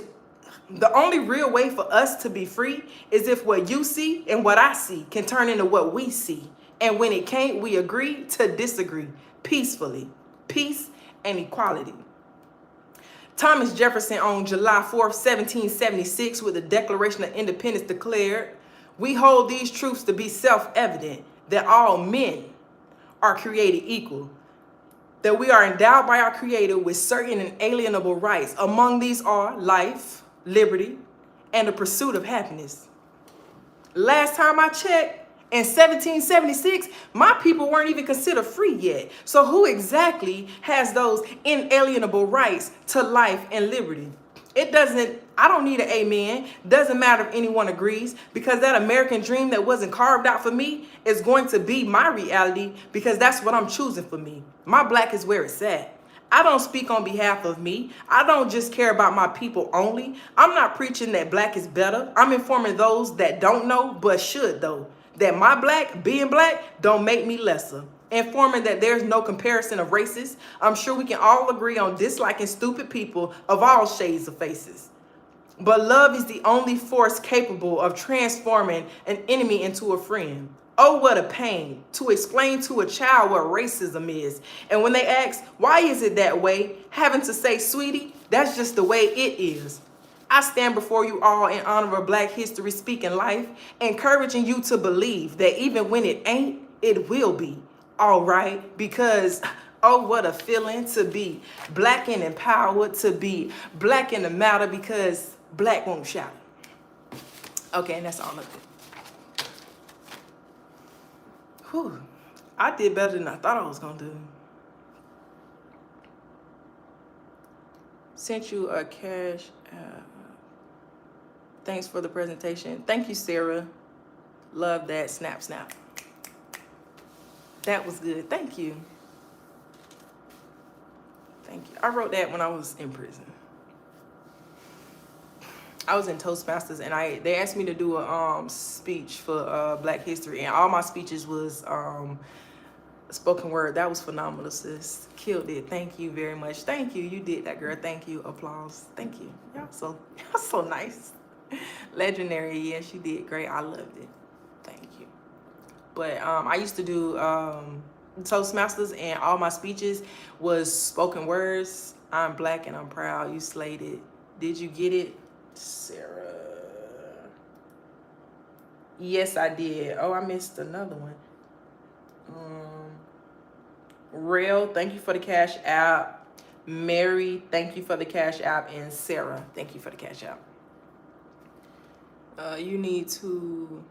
if what you see and what I see can turn into what we see. And when it can't, we agree to disagree peacefully. Peace and equality. Thomas Jefferson on July 4th, 1776, with the Declaration of Independence declared, "We hold these truths to be self-evident, that all men are created equal, that we are endowed by our Creator with certain inalienable rights. Among these are life, liberty, and the pursuit of happiness." Last time I checked, in 1776, my people weren't even considered free yet. So who exactly has those inalienable rights to life and liberty? I don't need an amen. Doesn't matter if anyone agrees, because that American dream that wasn't carved out for me is going to be my reality, because that's what I'm choosing for me. My black is where it's at. I don't speak on behalf of me. I don't just care about my people only. I'm not preaching that black is better. I'm informing those that don't know but should though, that my being black don't make me lesser. Informing that there's no comparison of races. I'm sure we can all agree on disliking stupid people of all shades of faces. But love is the only force capable of transforming an enemy into a friend. Oh, what a pain to explain to a child what racism is. And when they ask, why is it that way? Having to say, sweetie, that's just the way it is. I stand before you all in honor of Black History Speaking Life, encouraging you to believe that even when it ain't, it will be all right. Because, oh, what a feeling to be black and empowered, to be black in the matter, because black won't shout. Okay, and that's all of it. Whew, I did better than I thought I was gonna do. Sent you a cash. Thanks for the presentation. Thank you, Sarah. Love that. Snap, snap. That was good. Thank you. Thank you. I wrote that when I was in prison. I was in Toastmasters, and they asked me to do a speech for Black History, and all my speeches was spoken word. That was phenomenal, sis. Killed it. Thank you very much. Thank you. You did that, girl. Thank you. Applause. Thank you. Y'all so nice. Legendary. Yes, you did great. I loved it. Thank you. But I used to do Toastmasters, and all my speeches was spoken words. I'm Black and I'm proud. You slayed it. Did you get it, Sarah? Yes, I did. Oh, I missed another one. Rail, thank you for the cash app. Mary, thank you for the cash app. And Sarah, thank you for the cash app. You need to,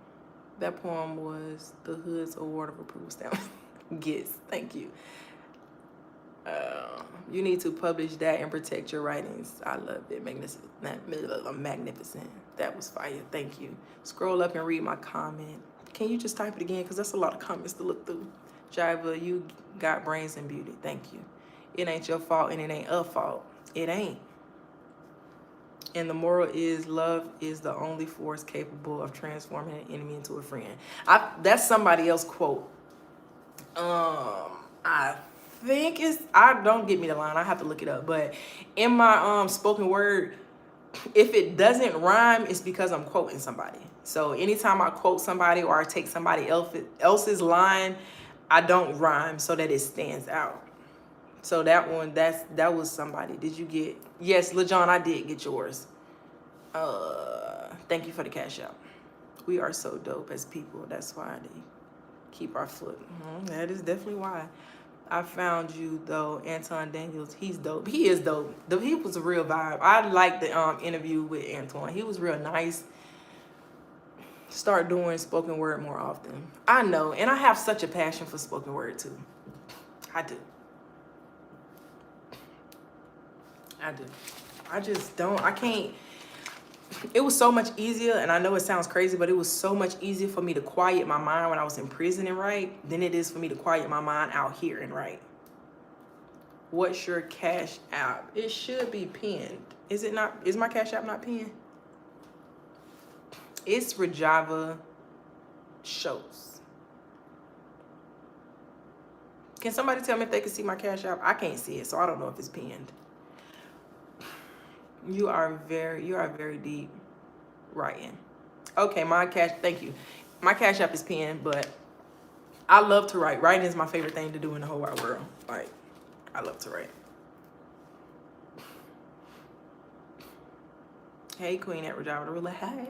that poem was the Hood's Award of Approval stamp. Yes, thank you. You need to publish that and protect your writings. I loved it. Magnificent. That was fire. Thank you. Scroll up and read my comment. Can you just type it again? Because that's a lot of comments to look through. Jiva, you got brains and beauty. Thank you. It ain't your fault and it ain't a fault. It ain't. And the moral is love is the only force capable of transforming an enemy into a friend. That's somebody else quote. I think don't get me the line. I have to look it up. But in my spoken word, if it doesn't rhyme, it's because I'm quoting somebody. So anytime I quote somebody or I take somebody else's line, I don't rhyme so that it stands out. So that one, that was somebody. Did you get? Yes, LaJohn, I did get yours. Thank you for the cash out. We are so dope as people. That's why they keep our foot. That is definitely why. I found you though, Anton Daniels. He's dope. He is dope. He was a real vibe. I liked the interview with Antoine. He was real nice. Start doing spoken word more often. I know, and I have such a passion for spoken word too. I do. I just don't. I can't. It was so much easier, and I know it sounds crazy, but it was so much easier for me to quiet my mind when I was in prison and write than it is for me to quiet my mind out here and write. What's your cash app? It should be pinned. Is it not? Is my cash app not pinned? It's Rajava Shows. Can somebody tell me if they can see my cash app? I can't see it, so I don't know if it's pinned. You are very deep writing. Okay, thank you. My cash app is pinned, but I love to write. Writing is my favorite thing to do in the whole wide world. Like, I love to write. Hey, Queen at Rajava Rula. Hey.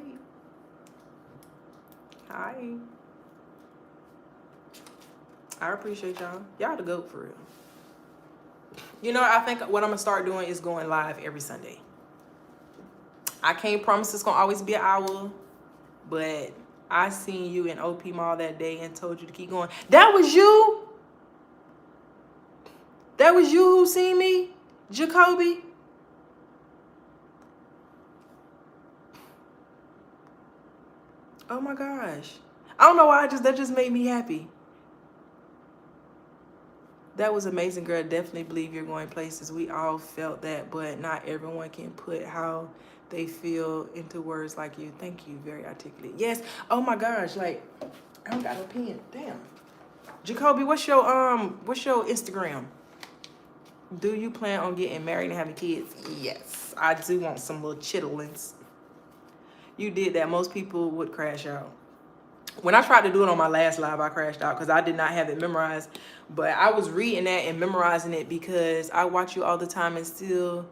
Hi. I appreciate y'all. Y'all the GOAT for real. You know, I think what I'm gonna start doing is going live every Sunday. I can't promise it's gonna always be an hour, but I seen you in OP Mall that day and told you to keep going. That was you? That was you who seen me? Jacoby? Oh my gosh. I don't know why, that just made me happy. That was amazing, girl. Definitely believe you're going places. We all felt that, but not everyone can put how they feel into words like you. Thank you. Very articulate. Yes. Oh my gosh. Like, I don't got no pen. Damn. Jacoby, what's your Instagram? Do you plan on getting married and having kids? Yes. I do want some little chitterlings. You did that. Most people would crash out. When I tried to do it on my last live, I crashed out because I did not have it memorized. But I was reading that and memorizing it because I watch you all the time and still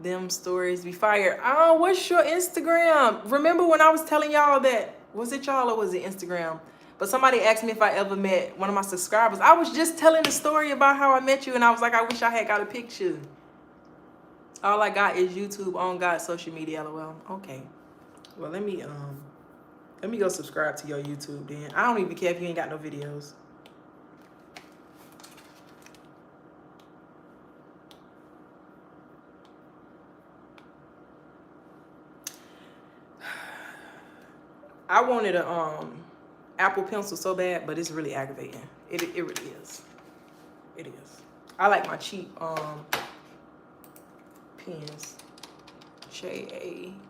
them stories be fired. Oh, what's your Instagram? Remember when I was telling y'all that, was it y'all or was it Instagram? But somebody asked me if I ever met one of my subscribers. I was just telling the story about how I met you and I was like, I wish I had got a picture. All I got is YouTube on God's social media, LOL. Okay. Well, let me go subscribe to your YouTube then. I don't even care if you ain't got no videos. I wanted a Apple Pencil so bad, but it's really aggravating. It really is. It is. I like my cheap pens. JAKOBYSI.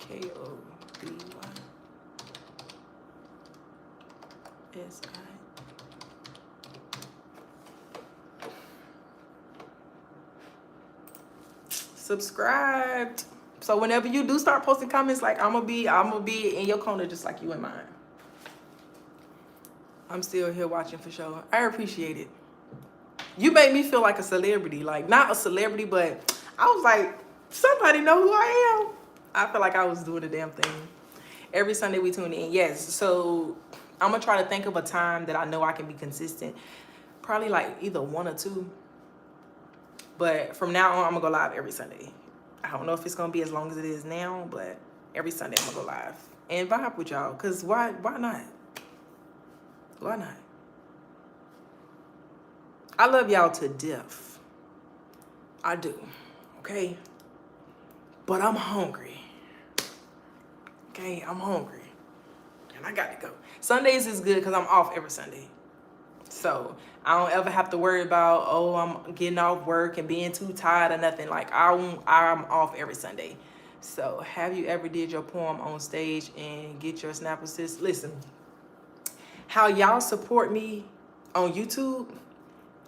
Subscribed. So whenever you do start posting comments, like I'm gonna be in your corner just like you in mine. I'm still here watching for sure. I appreciate it. You made me feel like a celebrity. Like, not a celebrity, but I was like, somebody know who I am. I feel like I was doing the damn thing. Every Sunday we tune in. Yes. So I'm gonna try to think of a time that I know I can be consistent. Probably like either 1 or 2. But from now on, I'm gonna go live every Sunday. I don't know if it's gonna be as long as it is now, but every Sunday I'm gonna go live and vibe with y'all. Cause why not? Why not? I love y'all to death. I do. Okay? But I'm hungry. Okay? I'm hungry. And I got to go. Sundays is good because I'm off every Sunday. So I don't ever have to worry about, oh, I'm getting off work and being too tired or nothing. Like, I'm off every Sunday. So have you ever did your poem on stage and get your snap assist? Listen, how y'all support me on YouTube,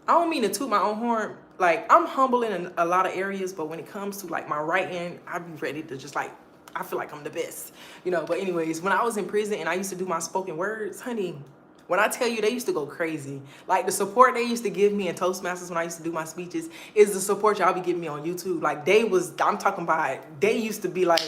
I don't mean to toot my own horn. Like, I'm humble in a lot of areas, but when it comes to like my writing, I be ready to just like, I feel like I'm the best, you know. But anyways, when I was in prison and I used to do my spoken words, honey, when I tell you, they used to go crazy. Like, the support they used to give me in Toastmasters when I used to do my speeches is the support y'all be giving me on YouTube. Like, I'm talking about, they used to be like,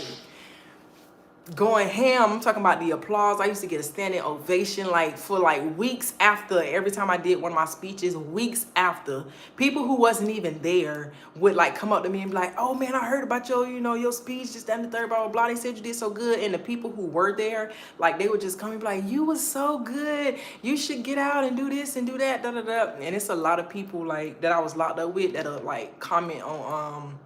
going ham. I'm talking about the applause. I used to get a standing ovation like for like weeks after. Every time I did one of my speeches, weeks after, people who wasn't even there would like come up to me and be like, oh man, I heard about your speech, just and the third, blah blah blah. They said you did so good. And the people who were there, like, they would just come and be like, you was so good, you should get out and do this and do that, da da da. And it's a lot of people like that I was locked up with that'll like comment on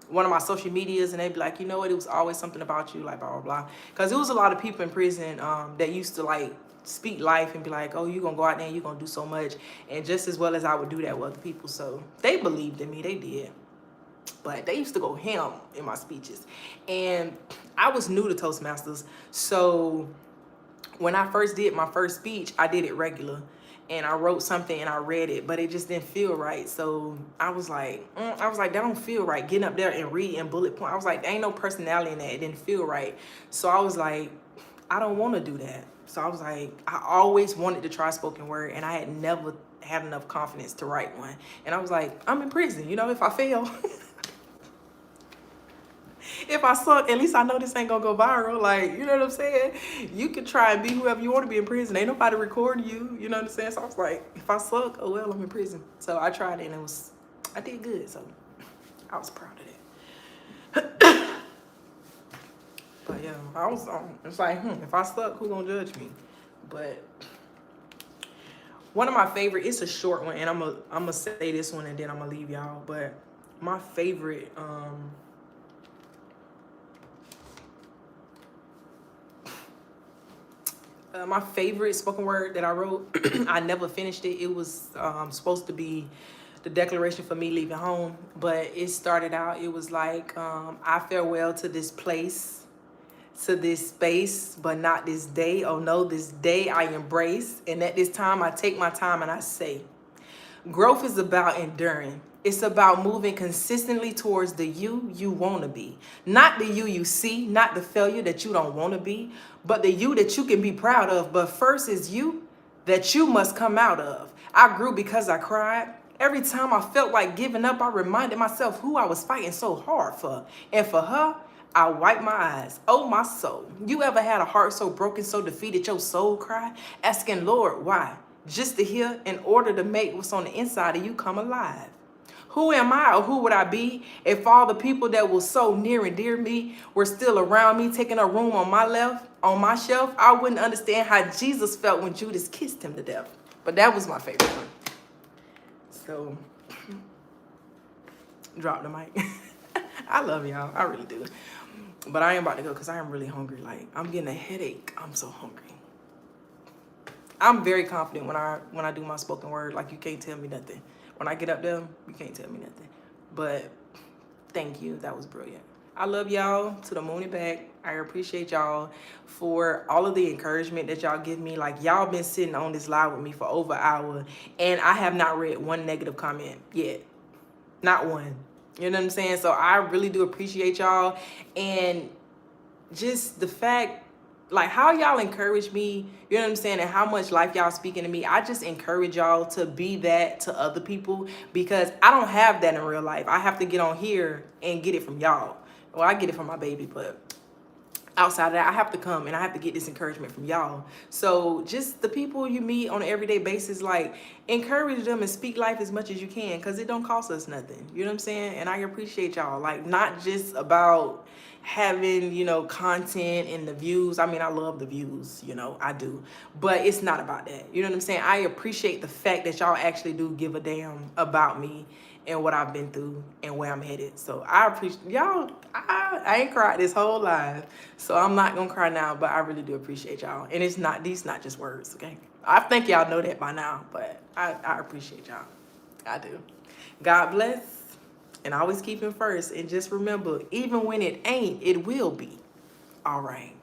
one of my social medias, and they'd be like, you know what, it was always something about you, like blah blah blah. Because there was a lot of people in prison that used to like speak life and be like, oh, you gonna go out there and you gonna do so much. And just as well as I would do that with other people, so they believed in me, they did. But they used to go ham in my speeches. And I was new to Toastmasters, so when I first did my first speech, I did it regular. And I wrote something and I read it, but it just didn't feel right. So I was like, that don't feel right. Getting up there and reading bullet point. I was like, there ain't no personality in that. It didn't feel right. So I was like, I don't want to do that. So I was like, I always wanted to try spoken word, and I had never had enough confidence to write one. And I was like, I'm in prison. You know, if I fail, if I suck, at least I know this ain't gonna go viral. Like, you know what I'm saying? You can try and be whoever you want to be in prison. Ain't nobody recording you. You know what I'm saying? So I was like, if I suck, oh well, I'm in prison. So I tried it, and I did good. So I was proud of it. But yeah, it's like, if I suck, who gonna judge me? But one of my favorite, it's a short one, and I'm gonna say this one and then I'm gonna leave y'all. But my favorite, my favorite spoken word that I wrote, I never finished it. It was supposed to be the declaration for me leaving home, but it started out, it was like, I farewell to this place, to this space, but not this day. Oh no, this day I embrace. And at this time, I take my time and I say, growth is about enduring. It's about moving consistently towards the you want to be. Not the you see, not the failure that you don't want to be, but the you that you can be proud of. But first is you that you must come out of. I grew because I cried. Every time I felt like giving up, I reminded myself who I was fighting so hard for. And for her, I wiped my eyes. Oh, my soul. You ever had a heart so broken, so defeated, your soul cried? Asking, Lord, why? Just to hear, in order to make what's on the inside of you come alive. Who am I, or who would I be if all the people that were so near and dear me were still around me, taking a room on my left, on my shelf? I wouldn't understand how Jesus felt when Judas kissed him to death. But that was my favorite one. So, drop the mic. I love y'all. I really do. But I am about to go because I am really hungry. Like, I'm getting a headache. I'm so hungry. I'm very confident when I do my spoken word. Like, you can't tell me nothing. When I get up there, you can't tell me nothing. But thank you. That was brilliant. I love y'all to the moon and back. I appreciate y'all for all of the encouragement that y'all give me. Like, y'all been sitting on this live with me for over an hour, and I have not read one negative comment yet. Not one. You know what I'm saying? So I really do appreciate y'all. And just the fact, like, how y'all encourage me, you know what I'm saying, and how much life y'all speaking to me. I just encourage y'all to be that to other people, because I don't have that in real life. I have to get on here and get it from y'all. Well, I get it from my baby, but outside of that, I have to come and I have to get this encouragement from y'all. So just the people you meet on an everyday basis, like, encourage them and speak life as much as you can, because it don't cost us nothing. You know what I'm saying? And I appreciate y'all. Like, not just about having, you know, content and the views. I mean, I love the views, you know, I do. But it's not about that. You know what I'm saying? I appreciate the fact that y'all actually do give a damn about me and what I've been through and where I'm headed. So I appreciate y'all. I ain't cried this whole life, so I'm not gonna cry now, but I really do appreciate y'all. And it's not, these not just words, okay? I think y'all know that by now, but I appreciate y'all. I do. God bless, and always keep him first. And just remember, even when it ain't, it will be all right.